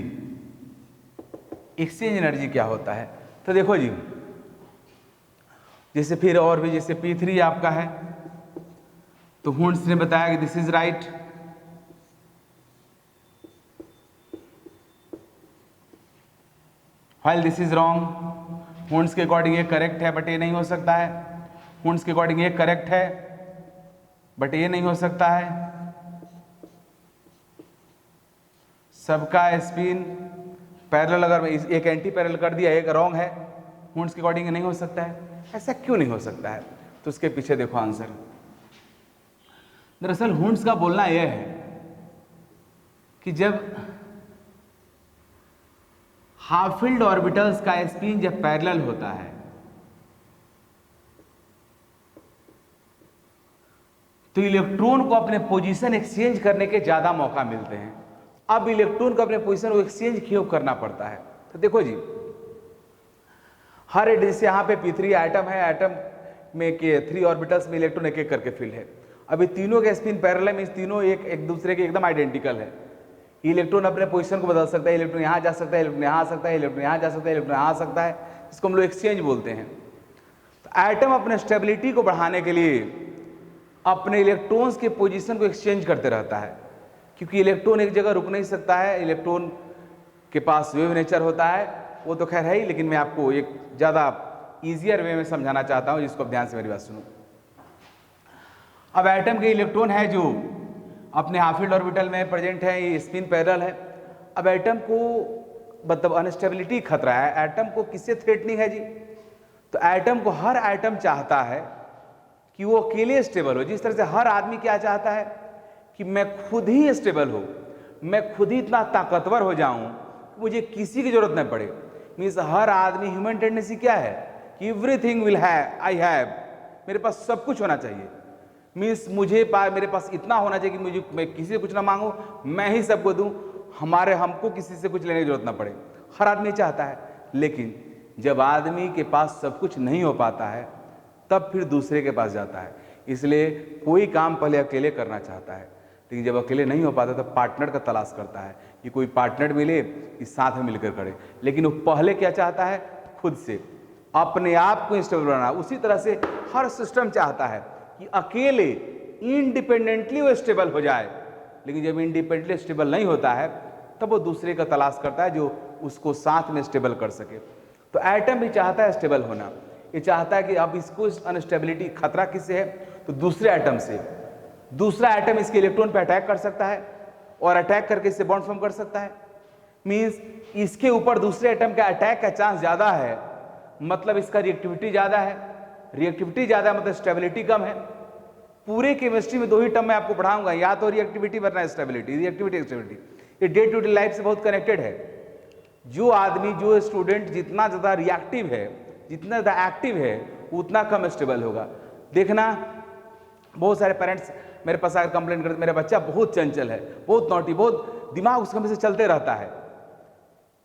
[SPEAKER 1] एक्सचेंज एनर्जी क्या होता है, तो देखो जी, जैसे फिर और भी, जैसे P3 आपका है तो हुंड्स ने बताया कि this is right, while this is wrong. Hund's के अकॉर्डिंग ये करेक्ट है बट ये नहीं हो सकता है, हुंड्स के अकॉर्डिंग ये करेक्ट है बट ये नहीं हो सकता है। सबका स्पिन पैरेलल, अगर एक एंटी पैरेलल कर दिया, एक रॉन्ग है, हुंड्स के अकॉर्डिंग नहीं हो सकता है। ऐसा क्यों नहीं हो सकता है? तो उसके पीछे देखो आंसर। दरअसल हुंड्स का बोलना यह है कि जब हाफ फील्ड ऑर्बिटल्स का स्पिन जब पैरेलल होता है तो इलेक्ट्रॉन को अपने पोजीशन एक्सचेंज करने के ज्यादा मौका मिलते हैं। अब इलेक्ट्रॉन को अपने पोजीशन को एक्सचेंज क्यों करना पड़ता है? तो देखो जी, हर जैसे यहाँ पे P3 एटम है, एटम में के 3 ऑर्बिटल्स में इलेक्ट्रॉन एक एक करके फील्ड है। अभी तीनों के स्पिन पैरेलल में, तीनों एक दूसरे के एकदम आइडेंटिकल है। इलेक्ट्रॉन अपने पोजीशन को बदल सकता है, इलेक्ट्रॉन यहाँ जा सकता है, इलेक्ट्रॉन यहाँ आ सकता है, इलेक्ट्रॉन यहाँ जा सकता है, इलेक्ट्रॉन यहाँ आ सकता है, इसको हम लोग एक्सचेंज बोलते हैं। तो एटम अपने स्टेबिलिटी को बढ़ाने के लिए अपने इलेक्ट्रॉन्स के पोजीशन को एक्सचेंज करते रहता है, क्योंकि इलेक्ट्रॉन एक जगह रुक नहीं सकता है। इलेक्ट्रॉन के पास वेव नेचर होता है, वो तो खैर है ही, लेकिन मैं आपको एक ज़्यादा ईजियर वे में समझाना चाहता हूँ, जिसको ध्यान से मेरी बात सुनो। अब एटम के इलेक्ट्रॉन है जो अपने हाफ फील्ड ऑर्बिटल में प्रेजेंट है, ये स्पिन पैरेलल है। अब एटम को मतलब अनस्टेबिलिटी खतरा है, एटम को किससे थ्रेटनिंग है जी? तो एटम को, हर एटम चाहता है कि वो अकेले स्टेबल हो। जिस तरह से हर आदमी क्या चाहता है कि मैं खुद ही स्टेबल हो, मैं खुद ही इतना ताकतवर हो जाऊं, मुझे किसी की जरूरत न पड़े। मीन्स हर आदमी, ह्यूमन टेंडेंसी क्या है कि everything will have, I have, मेरे पास सब कुछ होना चाहिए। मीन्स मेरे पास इतना होना चाहिए कि मैं किसी से कुछ ना मांगू, मैं ही सबको दूं, हमको किसी से कुछ लेने की जरूरत ना पड़े। हर आदमी चाहता है। लेकिन जब आदमी के पास सब कुछ नहीं हो पाता है तब फिर दूसरे के पास जाता है। इसलिए कोई काम पहले अकेले करना चाहता है, लेकिन जब अकेले नहीं हो पाता तब पार्टनर का तलाश करता है कि कोई पार्टनर मिले कि साथ में मिलकर करे। लेकिन वो पहले क्या चाहता है? खुद से अपने आप को स्टेबल बनाना। उसी तरह से हर सिस्टम चाहता है कि अकेले इंडिपेंडेंटली वो स्टेबल हो जाए, लेकिन जब इंडिपेंडेंटली स्टेबल नहीं होता है तब वो दूसरे का तलाश करता है जो उसको साथ में स्टेबल कर सके। तो एटम भी चाहता है स्टेबल होना, ये चाहता है कि अब इसको अनस्टेबिलिटी खतरा किससे है? तो दूसरे एटम से। दूसरा एटम इसके इलेक्ट्रॉन पे अटैक कर सकता है और अटैक करके इससे बॉन्ड फॉर्म कर सकता है। मींस इसके ऊपर दूसरे एटम का अटैक का चांस ज्यादा है, मतलब इसका रिएक्टिविटी ज्यादा है। रिएक्टिविटी ज्यादा मतलब स्टेबिलिटी कम है। पूरे केमिस्ट्री में 2 ही टर्म मैं आपको पढ़ाऊंगा, या तो रिएक्टिविटी वरना स्टेबिलिटी। रिएक्टिविटी स्टेबिलिटी ये डे टू डे लाइफ से बहुत कनेक्टेड है। जो आदमी, जो स्टूडेंट जितना ज्यादा रिएक्टिव है, जितना ज्यादा एक्टिव है, उतना कम स्टेबल होगा। देखना, बहुत सारे पेरेंट्स मेरे पास आकर कंप्लेन करते, मेरा बच्चा बहुत चंचल है, बहुत नॉटी, बहुत दिमाग उसका हमेशा चलते रहता है।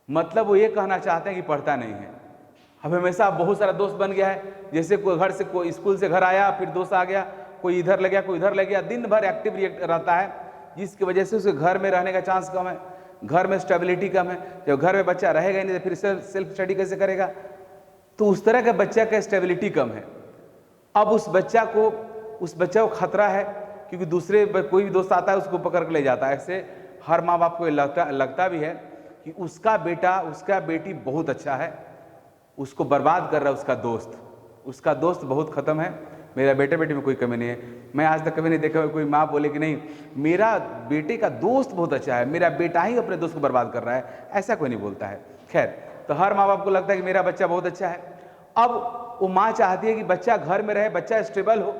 [SPEAKER 1] मतलब वो ये कहना चाहते हैं कि पढ़ता नहीं है। अब हमेशा बहुत सारा दोस्त बन गया है, जैसे कोई घर से, कोई स्कूल से घर आया, फिर दोस्त आ गया, कोई इधर लग गया, कोई इधर लग गया, दिन भर एक्टिव रहता है, जिसकी वजह से उसके घर में रहने का चांस कम है, घर में स्टेबिलिटी कम है। जब घर में बच्चा रहेगा ही नहीं तो फिर सेल्फ स्टडी कैसे करेगा? तो उस तरह का बच्चा का स्टेबिलिटी कम है। अब उस बच्चा को खतरा है, क्योंकि दूसरे कोई भी दोस्त आता है उसको पकड़ के ले जाता है। ऐसे हर माँ बाप को लगता भी है कि उसका बेटा, उसका बेटी बहुत अच्छा है, उसको बर्बाद कर रहा है उसका दोस्त बहुत खत्म है, मेरा बेटे बेटी में कोई कमी नहीं है। मैं आज तक कभी नहीं देखा कोई माँ बोले कि नहीं मेरा बेटे का दोस्त बहुत अच्छा है, मेरा बेटा ही अपने दोस्त को बर्बाद कर रहा है, ऐसा कोई नहीं बोलता है। खैर, तो हर माँ बाप को लगता है कि मेरा बच्चा बहुत अच्छा है। अब वो माँ चाहती है कि बच्चा घर में रहे, बच्चा स्टेबल हो।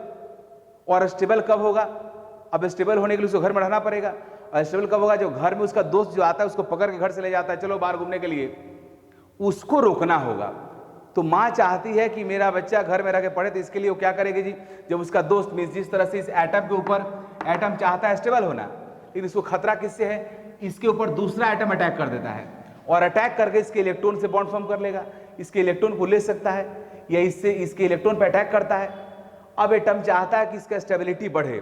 [SPEAKER 1] और स्टेबल कब होगा? अब स्टेबल होने के लिए उसको घर में रहना पड़ेगा। और स्टेबल कब होगा? जब घर में उसका दोस्त जो आता है उसको पकड़ के घर से ले जाता है, चलो बाहर घूमने के लिए, उसको रोकना होगा। तो माँ चाहती है कि मेरा बच्चा घर में रह के पढ़े, तो इसके लिए वो क्या करेगी जी? जब उसका दोस्त, मीन्स जिस तरह से इस एटम के ऊपर, एटम चाहता है स्टेबल होना, लेकिन इसको खतरा किससे है? इसके ऊपर दूसरा एटम अटैक कर देता है और अटैक करके इसके इलेक्ट्रॉन से बॉन्ड फॉर्म कर लेगा, इसके इलेक्ट्रॉन को ले सकता है या इससे इसके इलेक्ट्रॉन पर अटैक करता है। अब एटम चाहता है कि इसका स्टेबिलिटी बढ़े,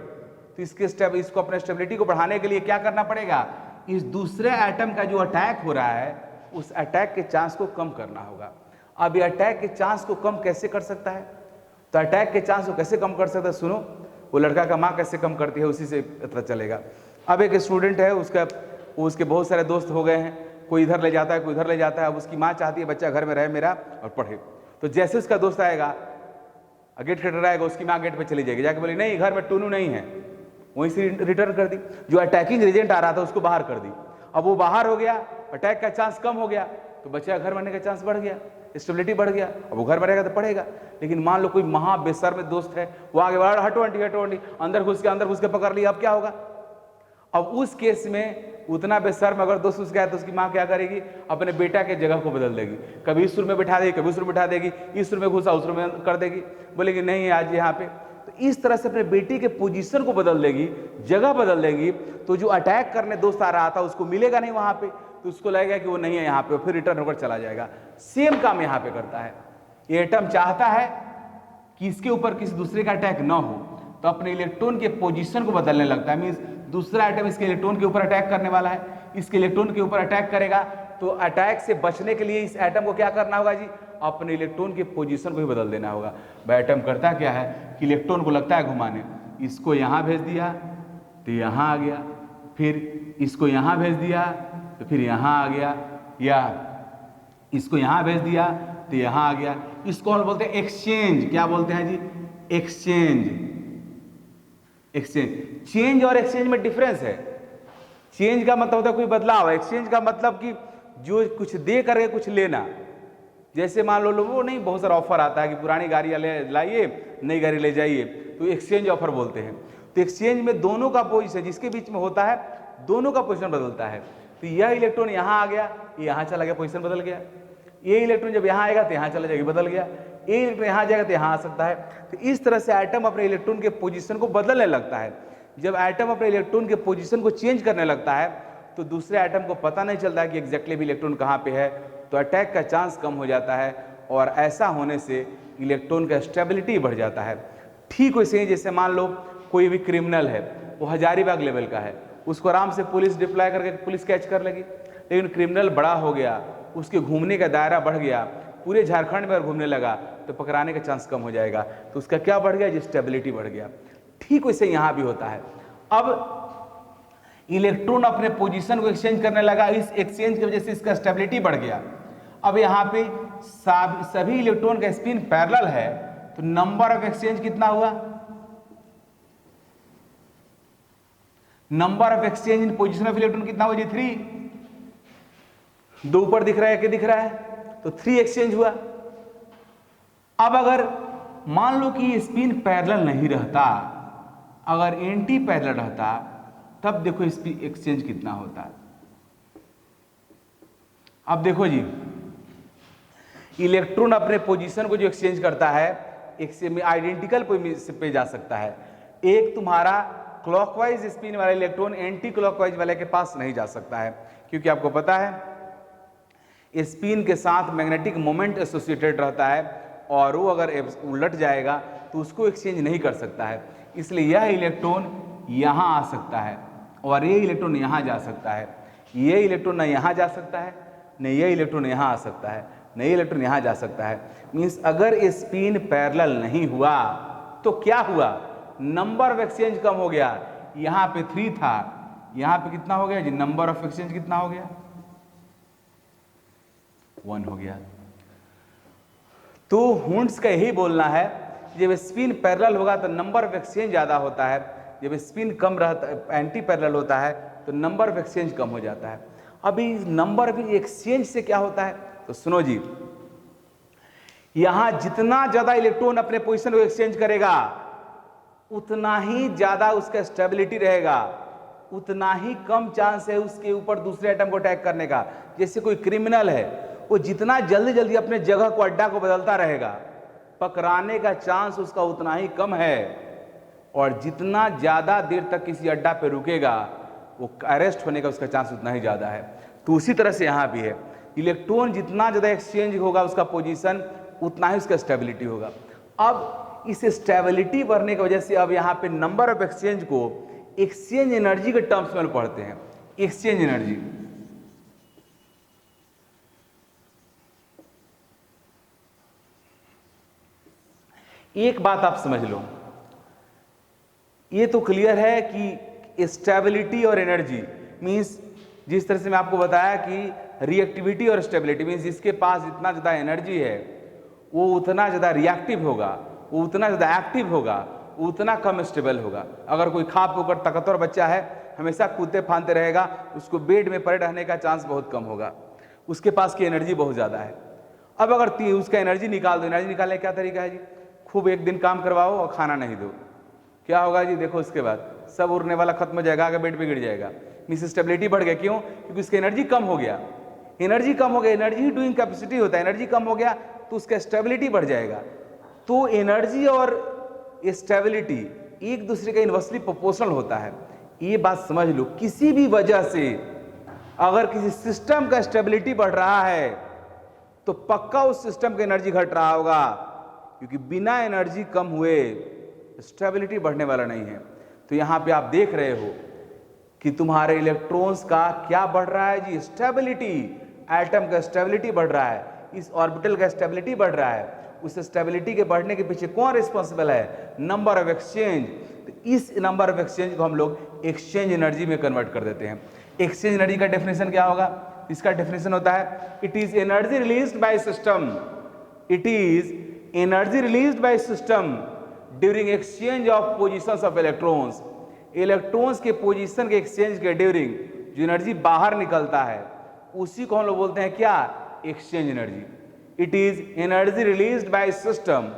[SPEAKER 1] तो इसको अपने स्टेबिलिटी को बढ़ाने के लिए क्या करना पड़ेगा? इस दूसरे एटम का जो अटैक हो रहा है उस अटैक के चांस को कम करना होगा। अब ये अटैक के चांस को कम कैसे कर सकता है? तो अटैक के चांस को कैसे कम कर सकता है? सुनो, वो लड़का का माँ कैसे कम करती है उसी से पता चलेगा। अब एक स्टूडेंट है, उसके बहुत सारे दोस्त हो गए हैं, कोई इधर ले जाता है, कोई इधर ले जाता है। अब उसकी माँ चाहती है बच्चा घर में रहे मेरा और पढ़े। तो जैसे उसका दोस्त आएगा, गेट खटखटाएगा, उसकी माँ गेट पे चली जाएगी, जाके बोली नहीं घर में टूनू नहीं है, वहीं से रिटर्न कर दी। जो अटैकिंग एजेंट आ रहा था उसको बाहर कर दी। अब वो बाहर हो गया, अटैक का चांस कम हो गया, तो बच्चा घर बनने का चांस बढ़ गया। स्टेबिलिटी बढ़ गया। अब वो घर में रहेगा तो पढ़ेगा। लेकिन मान लो कोई महा बेशर्म दोस्त है, वो आगे बढ़ा, हटो आंटी हटो आंटी, अंदर घुस के पकड़ लिया, अब क्या होगा? अब उस केस में उतना बेशर्म अगर दोस्त उसका है तो उसकी माँ क्या करेगी? अपने बेटा के जगह को बदल देगी, कभी इस रूम में बिठा देगी, कभी उस रूम में बिठा देगी, इस रूम में घुसा उस रूम में कर देगी, बोलेगी नहीं आज यहाँ पे। तो इस तरह से अपने बेटी के पोजीशन को बदल देगी, जगह बदल देगी। तो जो अटैक करने दोस्त आ रहा था उसको मिलेगा नहीं वहां पे, तो उसको लगेगा कि वो नहीं है यहाँ पे, फिर रिटर्न होकर चला जाएगा। सेम काम यहाँ पे करता है। ये एटम चाहता है कि इसके ऊपर किसी दूसरे का अटैक ना हो, तो अपने इलेक्ट्रॉन के पोजीशन को बदलने लगता है। मीन्स दूसरा एटम इसके इलेक्ट्रॉन के ऊपर अटैक करने वाला है, इसके इलेक्ट्रॉन के ऊपर अटैक करेगा, तो अटैक से बचने के लिए इस एटम को क्या करना होगा जी? अपने इलेक्ट्रॉन के पोजीशन को ही बदल देना होगा। वह एटम करता क्या है कि इलेक्ट्रॉन को लगता है घुमाने, इसको यहाँ भेज दिया तो यहाँ आ गया, फिर इसको यहाँ भेज दिया तो फिर यहाँ आ गया, या इसको यहाँ भेज दिया तो यहाँ आ गया। इसको हम बोलते हैं एक्सचेंज। क्या बोलते हैं जी? एक्सचेंज। एक्सचेंज, चेंज और एक्सचेंज में डिफरेंस है। चेंज का मतलब होता है कोई बदलाव, एक्सचेंज का मतलब कि जो कुछ दे करके कुछ लेना। जैसे मान लो वो नहीं, बहुत सारा ऑफर आता है कि पुरानी गाड़ी लाइए, नई गाड़ी ले जाइए, तो एक्सचेंज ऑफर बोलते हैं। तो एक्सचेंज में दोनों का पोजीशन जिसके बीच में होता है, दोनों का पोजीशन बदलता है। तो यह इलेक्ट्रॉन यहाँ आ गया, ये यहाँ चला गया, पोजीशन बदल गया। ये इलेक्ट्रॉन जब यहाँ आएगा तो यहाँ चला जाएगा, बदल गया। ये इलेक्ट्रॉन यहाँ जाएगा तो यहाँ आ सकता है। तो इस तरह से एटम अपने इलेक्ट्रॉन के पोजीशन को बदलने लगता है। जब एटम अपने इलेक्ट्रॉन के पोजीशन को चेंज करने लगता है तो दूसरे एटम को पता नहीं चलता है कि एग्जैक्टली भी इलेक्ट्रॉन कहाँ पे है, तो अटैक का चांस कम हो जाता है, और ऐसा होने से इलेक्ट्रॉन का स्टेबिलिटी बढ़ जाता है। ठीक वैसे ही जैसे मान लो कोई भी क्रिमिनल है, वो हजारीबाग लेवल का है, उसको आराम से पुलिस डिप्लॉय करके पुलिस कैच कर लेगी। लेकिन क्रिमिनल बड़ा हो गया, उसके घूमने का दायरा बढ़ गया, पूरे झारखंड में घूमने लगा, तो पकड़ाने का चांस कम हो जाएगा। तो उसका क्या बढ़ गया? स्टेबिलिटी बढ़ गया। ठीक वैसे यहाँ भी होता है। अब इलेक्ट्रॉन अपने पोजीशन को एक्सचेंज करने लगा, इस एक्सचेंज की वजह से इसका स्टेबिलिटी बढ़ गया। अब यहाँ पे सभी इलेक्ट्रॉन का स्पिन पैरेलल है, तो नंबर ऑफ एक्सचेंज कितना हुआ? Number of exchange in position of electron कितना हुआ जी? 3। दो ऊपर दिख रहा है, क्या दिख रहा है? तो 3 एक्सचेंज हुआ। अब अगर मान लो कि स्पिन पैरेलल नहीं रहता, अगर एंटी पैरेलल रहता, तब देखो स्पिन एक्सचेंज कितना होता है। अब देखो जी, इलेक्ट्रॉन अपने पोजीशन को जो एक्सचेंज करता है, एक आइडेंटिकल पे जा सकता है। एक तुम्हारा क्लॉकवाइज स्पिन वाला इलेक्ट्रॉन एंटी क्लॉकवाइज वाले के पास नहीं जा सकता है, क्योंकि आपको पता है स्पिन के साथ मैग्नेटिक मोमेंट एसोसिएटेड रहता है, और वो अगर उलट जाएगा तो उसको एक्सचेंज नहीं कर सकता है। इसलिए यह इलेक्ट्रॉन यहाँ आ सकता है और ये इलेक्ट्रॉन यहाँ जा सकता है। ये इलेक्ट्रॉन न यहाँ जा सकता है, न ये इलेक्ट्रॉन यहाँ आ सकता है, न ये इलेक्ट्रॉन यहाँ जा सकता है। मीन्स अगर स्पिन पैरेलल नहीं हुआ तो क्या हुआ? नंबर ऑफ एक्सचेंज कम हो गया। यहाँ पे 3 था, यहाँ पे कितना हो गया जी? नंबर ऑफ एक्सचेंज कितना हो गया? 1 हो गया। तो हुंड्स का यही बोलना है, जब स्पिन पैरेलल होगा तो नंबर ऑफ एक्सचेंज ज़्यादा होता है, जब स्पिन कम रहता, एंटी पैरेलल होता है, तो नंबर ऑफ एक्सचेंज कम हो जाता है। अभी नंबर ऑफ एक्सचेंज से क्या होता है? तो सुनो जी, यहां जितना ज्यादा इलेक्ट्रॉन अपने पोजीशन को एक्सचेंज करेगा, उतना ही ज्यादा उसका स्टेबिलिटी रहेगा, उतना ही कम चांस है उसके ऊपर दूसरे एटम को अटैक करने का। जैसे कोई क्रिमिनल है, वो जितना जल्दी जल्दी अपने जगह को, अड्डा को बदलता रहेगा, पकड़ाने का चांस उसका उतना ही कम है, और जितना ज्यादा देर तक किसी अड्डा पे रुकेगा, वो अरेस्ट होने का उसका चांस उतना ही ज्यादा है। तो उसी तरह से यहाँ भी है, इलेक्ट्रॉन जितना ज़्यादा एक्सचेंज होगा उसका पोजीशन, उतना ही उसका स्टेबिलिटी होगा। अब इस स्टेबिलिटी बढ़ने की वजह से अब यहाँ पे नंबर ऑफ एक्सचेंज को एक्सचेंज एनर्जी के टर्म्स में पढ़ते हैं। एक्सचेंज एनर्जी, एक बात आप समझ लो, ये तो क्लियर है कि स्टेबिलिटी और एनर्जी मीन्स, जिस तरह से मैं आपको बताया कि रिएक्टिविटी और स्टेबिलिटी मीन्स, जिसके पास जितना ज़्यादा एनर्जी है वो उतना ज़्यादा रिएक्टिव होगा, वो उतना ज़्यादा एक्टिव होगा, वो उतना कम स्टेबल होगा। अगर कोई खा पीकर ताकतवर बच्चा है, हमेशा कूदते फांदते रहेगा, उसको बेड में पड़े रहने का चांस बहुत कम होगा, उसके पास की एनर्जी बहुत ज़्यादा है। अब अगर उसका एनर्जी निकाल दो, एनर्जी निकालने का क्या तरीका है जी, खूब एक दिन काम करवाओ और खाना नहीं दो, क्या होगा जी, देखो उसके बाद सब उड़ने वाला खत्म हो जाएगा, आगे बेड पे गिर जाएगा, मीन्स स्टेबिलिटी बढ़ गया। क्यों? क्योंकि उसकी एनर्जी कम हो गया, एनर्जी कम हो गया, एनर्जी डूइंग कैपेसिटी होता है, एनर्जी कम हो गया तो उसका स्टेबिलिटी बढ़ जाएगा। तो एनर्जी और स्टेबिलिटी एक दूसरे का इन्वर्सली प्रोपोर्शनल होता है, ये बात समझ लो। किसी भी वजह से अगर किसी सिस्टम का स्टेबिलिटी बढ़ रहा है तो पक्का उस सिस्टम की एनर्जी घट रहा होगा, क्योंकि बिना एनर्जी कम हुए स्टेबिलिटी बढ़ने वाला नहीं है। तो यहां पे आप देख रहे हो कि तुम्हारे इलेक्ट्रॉन्स का क्या बढ़ रहा है जी, स्टेबिलिटी, एटम का स्टेबिलिटी बढ़ रहा है, इस ऑर्बिटल का स्टेबिलिटी बढ़ रहा है। उस स्टेबिलिटी के बढ़ने के पीछे कौन रिस्पॉन्सिबल है? Number of exchange. तो इस नंबर ऑफ एक्सचेंज को हम लोग एक्सचेंज एनर्जी में कन्वर्ट कर देते हैं। एक्सचेंज एनर्जी का डेफिनेशन क्या होगा? इसका डेफिनेशन होता है it is energy released by system, it is energy released by system during exchange of positions of electrons. Electrons के पोजीशन के एक्सचेंज के ड्यूरिंग जो एनर्जी बाहर निकलता है उसी को हम लोग बोलते हैं क्या? Exchange energy. It is energy released by system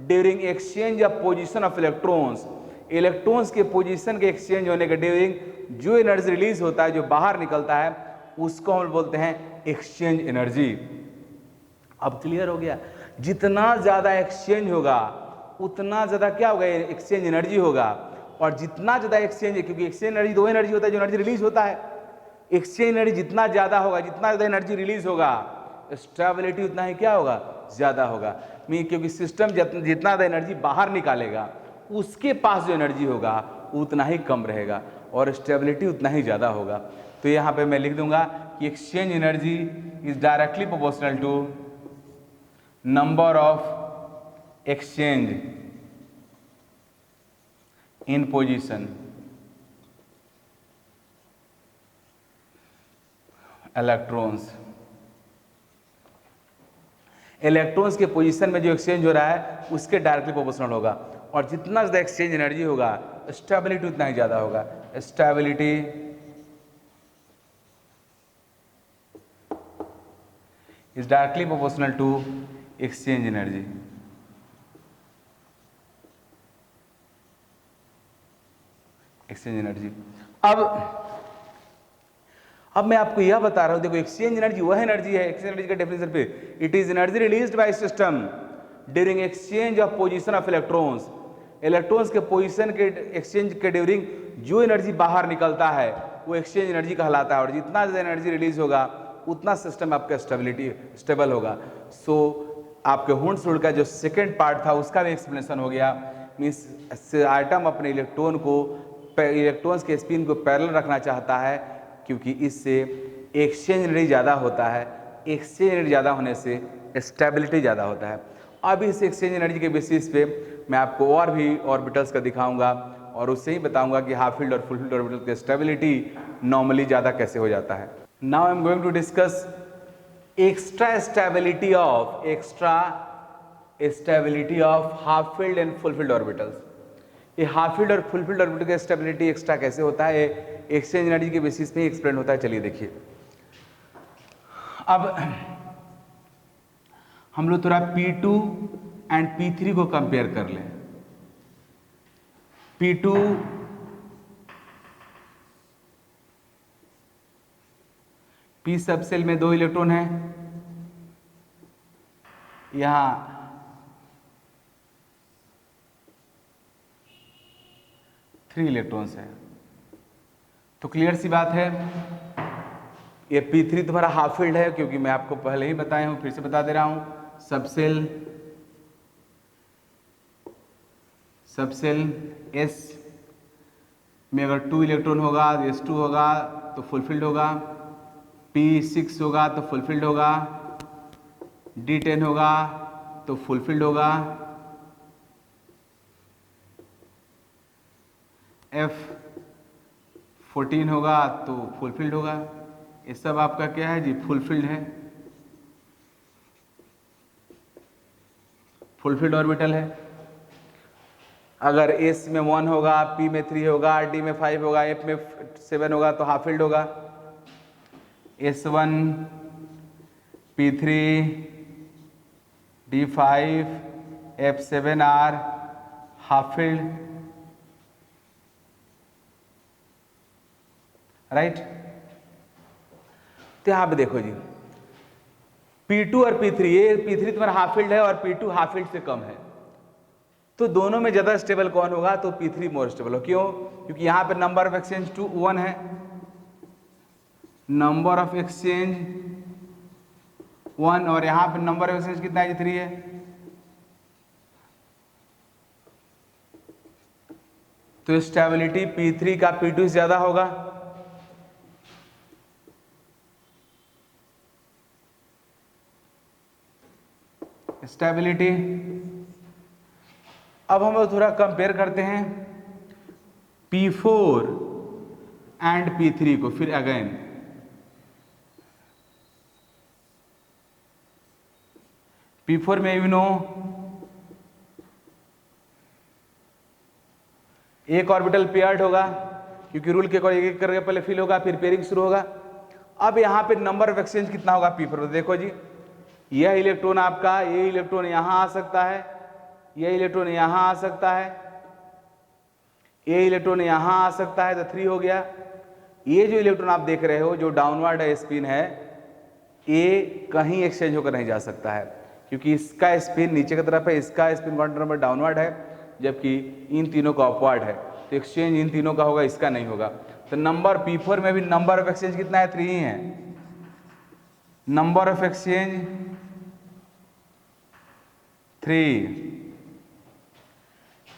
[SPEAKER 1] during exchange of position of electrons. Electrons के पोजीशन के एक्सचेंज होने के ड्यूरिंग जो एनर्जी रिलीज होता है, जो बाहर निकलता है, उसको हम बोलते हैं एक्सचेंज एनर्जी। अब क्लियर हो गया? जितना ज्यादा एक्सचेंज होगा उतना ज्यादा क्या होगा? एक्सचेंज एनर्जी होगा। और जितना ज्यादा एक्सचेंज है, क्योंकि एक्सचेंज एनर्जी दो एनर्जी होता है, जो एनर्जी रिलीज होता है, एक्सचेंज एनर्जी जितना ज्यादा होगा, जितना ज्यादा एनर्जी रिलीज होगा, स्टेबिलिटी उतना ही क्या होगा? ज्यादा होगा। क्योंकि सिस्टम जितना ज्यादा एनर्जी बाहर निकालेगा उसके पास जो एनर्जी होगा उतना ही कम रहेगा और स्टेबिलिटी उतना ही ज्यादा होगा। तो यहाँ पे मैं लिख दूंगा कि exchange energy is directly proportional to number of exchange in position electrons. Electrons के पोजीशन में जो एक्सचेंज हो रहा है उसके डायरेक्टली प्रोपोर्शनल होगा। और जितना ज्यादा एक्सचेंज एनर्जी होगा स्टेबिलिटी उतना ही ज्यादा होगा। Stability is directly proportional to exchange energy. Exchange energy. अब मैं आपको यह बता रहा हूं, देखो एक्सचेंज एनर्जी वह एनर्जी है, एक्सचेंज एनर्जी का डेफिनेशन पे, it is energy released by system during exchange of position of electrons. Electrons के पोजीशन के एक्सचेंज के ड्यूरिंग जो एनर्जी बाहर निकलता है वो एक्सचेंज एनर्जी कहलाता है। और जितना ज्यादा एनर्जी रिलीज होगा उतना सिस्टम आपका स्टेबल होगा। सो आपके हुंड्स का जो सेकेंड पार्ट था उसका भी एक्सप्लेनेशन हो गया। मीन्स आइटम अपने इलेक्ट्रॉन्स के स्पिन को पैरेलल रखना चाहता है, क्योंकि इससे एक्सचेंज एनर्जी ज़्यादा होता है, एक्सचेंज एनर्जी ज़्यादा होने से स्टेबिलिटी ज़्यादा होता है। अब इस एक्सचेंज एनर्जी के बेसिस पे मैं आपको और भी ऑर्बिटल्स का दिखाऊंगा और उससे ही बताऊंगा कि हाफ फील्ड और फुल फील्ड ऑर्बिटल की स्टेबिलिटी नॉर्मली ज़्यादा कैसे हो जाता है। Now I am going to discuss extra stability of half filled and full filled orbitals. ये हाफ फील्ड और फुल फील्ड ऑर्बिटल का स्टेबिलिटी एक्स्ट्रा कैसे होता है, एक्सचेंज एनर्जी के बेसिस पे एक्सप्लेन होता है। चलिए देखिए, अब हम लोग थोड़ा P2 एंड P3 को कंपेयर कर लें। P2 P सब सेल में 2 इलेक्ट्रॉन है, यहां 3 इलेक्ट्रॉन्स है। तो क्लियर सी बात है, ये P3 तुम्हारा हाफ फील्ड है, क्योंकि मैं आपको पहले ही बताया हूं, फिर से बता दे रहा हूं। सबसेल S में अगर 2 इलेक्ट्रॉन होगा, S2 होगा तो फुलफिल्ड होगा, P6 होगा तो फुलफिल्ड होगा, D10 होगा तो फुलफिल्ड होगा, F14 होगा तो फुलफिल्ड होगा। ये सब आपका क्या है जी? फुलफिल्ड है, फुलफिल्ड ऑर्बिटल है। अगर S में 1 होगा, P में 3 होगा, D में 5 होगा, F में 7 होगा तो हाफ फील्ड होगा। S1 P3 D5 F7 are half field, right. तो यहां पे देखो जी P2 और P3, ये P3 तुम्हारा हाफ फील्ड है और P2 हाफ फील्ड से कम है, तो दोनों में ज्यादा स्टेबल कौन होगा? तो P3 मोर स्टेबल हो। क्यों? क्योंकि यहां पे नंबर ऑफ एक्सचेंज 1 है, नंबर ऑफ एक्सचेंज 1, और यहां पे नंबर ऑफ एक्सचेंज कितना है? 3 है। तो स्टेबिलिटी P3 का P2 से ज्यादा होगा। स्टेबिलिटी। अब हम लोग थोड़ा कंपेयर करते हैं P4 एंड P3 को, फिर अगेन P4 में यू नो एक ऑर्बिटल पेयर्ड होगा, क्योंकि रूल के अकॉर्डिंग एक करके पहले फिल होगा, फिर पेयरिंग शुरू होगा। अब यहाँ पे नंबर ऑफ एक्सचेंज कितना होगा P4 में? देखो जी, यह इलेक्ट्रॉन आपका, ये इलेक्ट्रॉन यहां आ सकता है, ये इलेक्ट्रॉन यहां आ सकता है, ये इलेक्ट्रॉन यहां आ सकता है, तो 3 हो गया। ये जो इलेक्ट्रॉन आप देख रहे हो जो डाउनवर्ड है स्पिन है, ये कहीं एक्सचेंज होकर नहीं जा सकता है, क्योंकि इसका स्पिन नीचे की तरफ है, इसका स्पिन क्वांटम नंबर डाउनवर्ड है, जबकि इन तीनों का अपवर्ड है, तो एक्सचेंज इन तीनों का होगा, इसका नहीं होगा। तो नंबर P4 में भी नंबर ऑफ एक्सचेंज कितना है? 3 ही है। Number of exchange 3।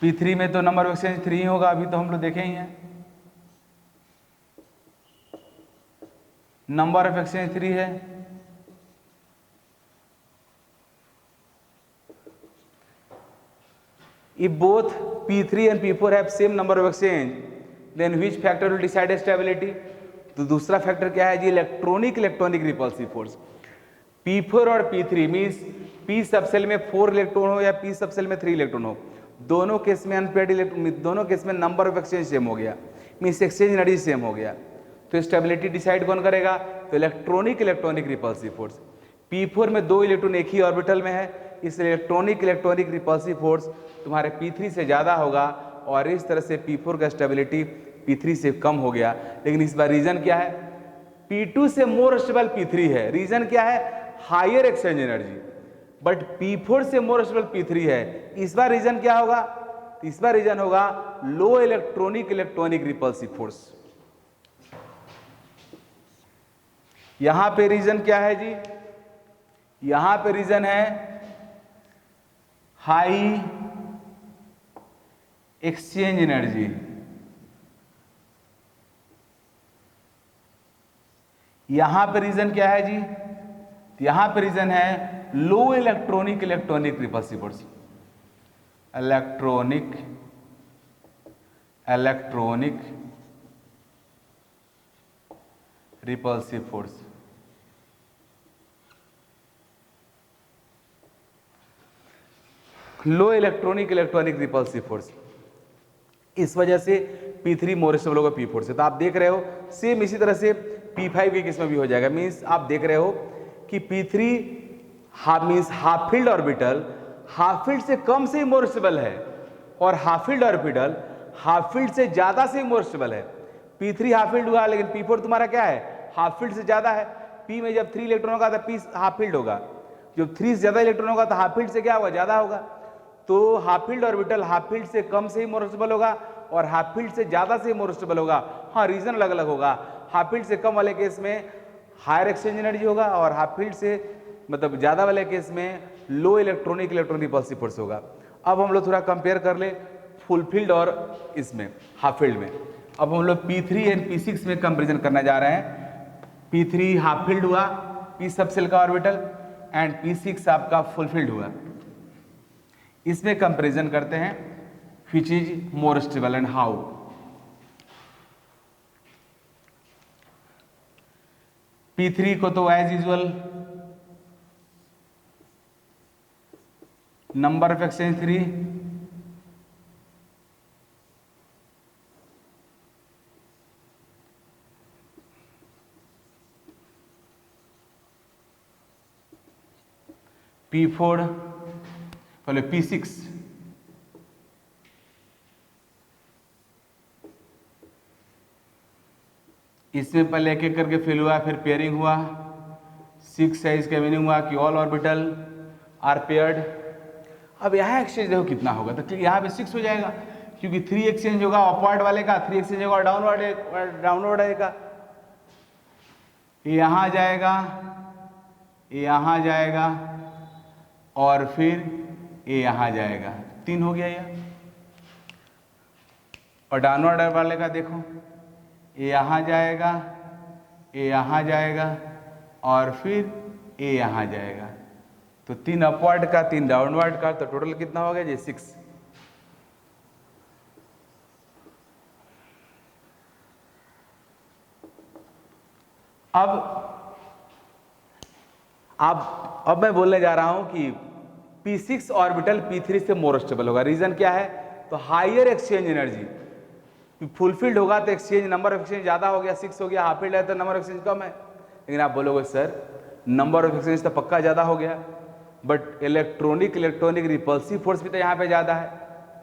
[SPEAKER 1] P3 में तो नंबर ऑफ एक्सचेंज 3 ही होगा, अभी तो हम लोग देखे ही हैं। नंबर ऑफ एक्सचेंज 3 है। If both P3 and P4 have same number of exchange, then which factor will decide stability? तो दूसरा फैक्टर क्या है जी? Electronic repulsive force. P4 और P3 मीन्स P सबसेल में 4 इलेक्ट्रॉन हो या P सबसेल में 3 इलेक्ट्रॉन हो, दोनों केस में अनपेयर्ड इलेक्ट्रॉन, दोनों केस में नंबर ऑफ एक्सचेंज सेम हो गया, मीन्स एक्सचेंज एनर्जी सेम हो गया, तो स्टेबिलिटी डिसाइड कौन करेगा? तो इलेक्ट्रॉनिक रिपल्सिव फोर्स। P4 में 2 इलेक्ट्रॉन एक ही ऑर्बिटल में है, इसलिए इलेक्ट्रॉनिक रिपल्सिव फोर्स तुम्हारे P3 से ज़्यादा होगा, और इस तरह से P4 का स्टेबिलिटी P3 से कम हो गया। लेकिन इस बार रीजन क्या है? P2 से मोर स्टेबल P3 है। रीजन क्या है? Higher exchange energy. But P4 से मोर स्टेबल P3 है। इस बार रीजन क्या होगा? इस बार रीजन होगा लो इलेक्ट्रॉनिक रिपल्सिव फोर्स। यहां पे रीजन क्या है जी? यहां पे रीजन है हाई एक्सचेंज एनर्जी। यहां पे रीजन क्या है जी? यहां पे रीजन है low electronic repulsive force. Electronic repulsive force. Low electronic repulsive force, इस वजह से P3 मोर स्टेबल होगा P4 से। तो आप देख रहे हो सेम इसी तरह से P5 के केस में भी हो जाएगा। मीन्स आप देख रहे हो कि P3 means half filled orbital half field से कम से ही मोर स्टेबल है, और half filled orbital half field से ज्यादा से ही मोर स्टेबल है। P3 हाफ फील्ड हुआ, लेकिन P4 तुम्हारा क्या है? हाफ फील्ड से ज्यादा है। P में जब 3 इलेक्ट्रॉन होगा तो P हाफ फील्ड होगा, जब 3 से ज्यादा इलेक्ट्रॉन होगा तो हाफ फील्ड से क्या होगा? ज्यादा होगा। तो half filled orbital half field से कम से ही मोर स्टेबल होगा, और हाफ फील्ड से ज्यादा से ही मोर स्टेबल होगा। हाँ, रीजन अलग अलग होगा। हाफ फील्ड से कम वाले केस में हायर एक्सचेंज एनर्जी होगा, और हाफ फील्ड से मतलब ज्यादा वाले केस में लो इलेक्ट्रॉनिक रिपल्सिव फोर्स होगा। अब हम लोग थोड़ा कंपेयर कर ले फुल फील्ड और इसमें हाफ फील्ड में। अब हम लोग P3 एंड P6 में कंपेरिजन करने जा रहे हैं। P3 हाफ फील्ड हुआ P सबसेल का ऑर्बिटल, एंड P6 आपका फुल फील्ड हुआ। इसमें कंपैरिजन करते हैं which is more stable and how। P3 को तो as usual number of exchange 3, P4 चलो P6, इसमें पहले एक एक करके फिल हुआ, फिर पेयरिंग हुआ, 6 है, इसका मीनिंग हुआ कि ऑल ऑर्बिटल आर पेयर्ड। अब यहाँ एक्सचेंज देखो कितना होगा, तो यहाँ पे 6 हो जाएगा, क्योंकि 3 एक्सचेंज होगा अपवर्ड वाले का, 3 एक्सचेंज होगा डाउनवर्ड वाले का। यहाँ जाएगा, यहाँ जाएगा, और फिर ये यहाँ जाएगा, 3 हो गया यह। और डाउनवर्ड वाले का देखो, ये यहाँ जाएगा, ये यहाँ जाएगा, और फिर ये यहाँ जाएगा। तो 3 अपवर्ड का, 3 डाउनवर्ड का, तो टोटल कितना हो गया जी? 6। अब मैं बोलने जा रहा हूं कि P6 ऑर्बिटल P3 से मोर स्टेबल होगा। रीजन क्या है? तो हायर एक्सचेंज एनर्जी फुलफिल्ड होगा तो एक्सचेंज नंबर ऑफ एक्सचेंज ज्यादा हो गया, 6 हो गया, हाफ फील्ड है तो नंबर ऑफ एक्सचेंज कम है। लेकिन आप बोलोगे सर नंबर ऑफ एक्सचेंज तो पक्का ज्यादा हो गया, बट इलेक्ट्रॉनिक रिपल्सिव फोर्स भी तो यहाँ पे ज्यादा है।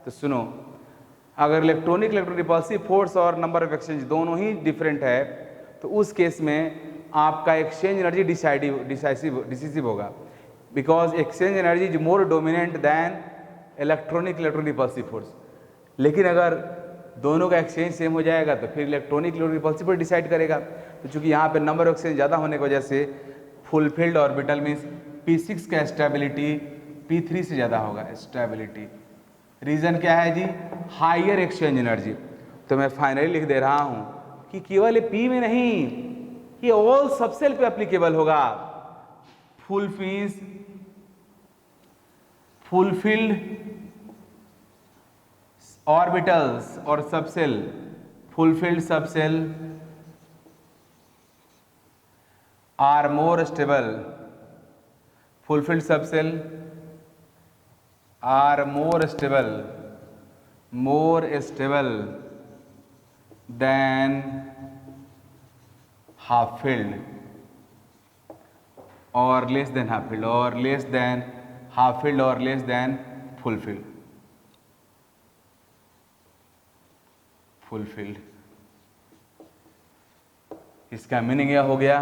[SPEAKER 1] तो सुनो, अगर इलेक्ट्रॉनिक रिपल्सिव फोर्स और नंबर ऑफ एक्सचेंज दोनों ही डिफरेंट है, तो उस केस में आपका एक्सचेंज एनर्जी डिसाइसिव होगा, because exchange energy is more dominant than electronic repulsive force. लेकिन अगर दोनों का एक्सचेंज सेम हो जाएगा तो फिर इलेक्ट्रॉनिक रिपल्सिव फोर्स डिसाइड करेगा। तो चूंकि यहाँ पे नंबर ऑफ एक्सचेंज ज़्यादा होने की वजह से फुलफिल्ड ऑर्बिटल मीन्स P6 का स्टेबिलिटी P3 से ज़्यादा होगा स्टेबिलिटी। रीज़न क्या है जी? Higher exchange energy. तो मैं फाइनली लिख दे रहा हूँ कि केवल P में नहीं, ये ऑल सबसेल पे एप्लीकेबल होगा। फुलफिल्ड ऑर्बिटल्स और subshell, full filled subshell are more stable, full filled subshell are more stable than half filled और लेस देन हाफ फील्ड और लेस देन हाफ फील्ड और लेस देन फुलफिल्ड। इसका मीनिंग यह हो गया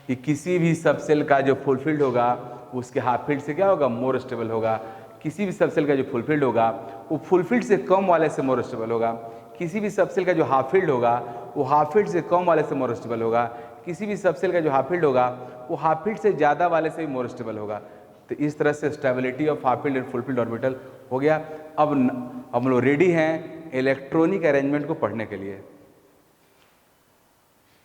[SPEAKER 1] कि किसी भी सबसेल का जो फुलफिल्ड होगा उसके हाफ फील्ड से क्या होगा? मोर स्टेबल होगा। किसी भी सबसेल का जो फुलफिल्ड होगा वो फुलफिल्ड से कम वाले से मोर स्टेबल होगा। किसी भी सबसेल का जो हाफ फील्ड होगा वो हाफ फील्ड से कम वाले से मोर स्टेबल होगा। किसी भी सबसेल का जो हाफ फील्ड होगा वो हाफ फील्ड से ज़्यादा वाले से भी मोर स्टेबल होगा। तो इस तरह से stability of half filled and fulfilled orbital हो गया। अब हम लोग रेडी हैं इलेक्ट्रॉनिक अरेंजमेंट को पढ़ने के लिए।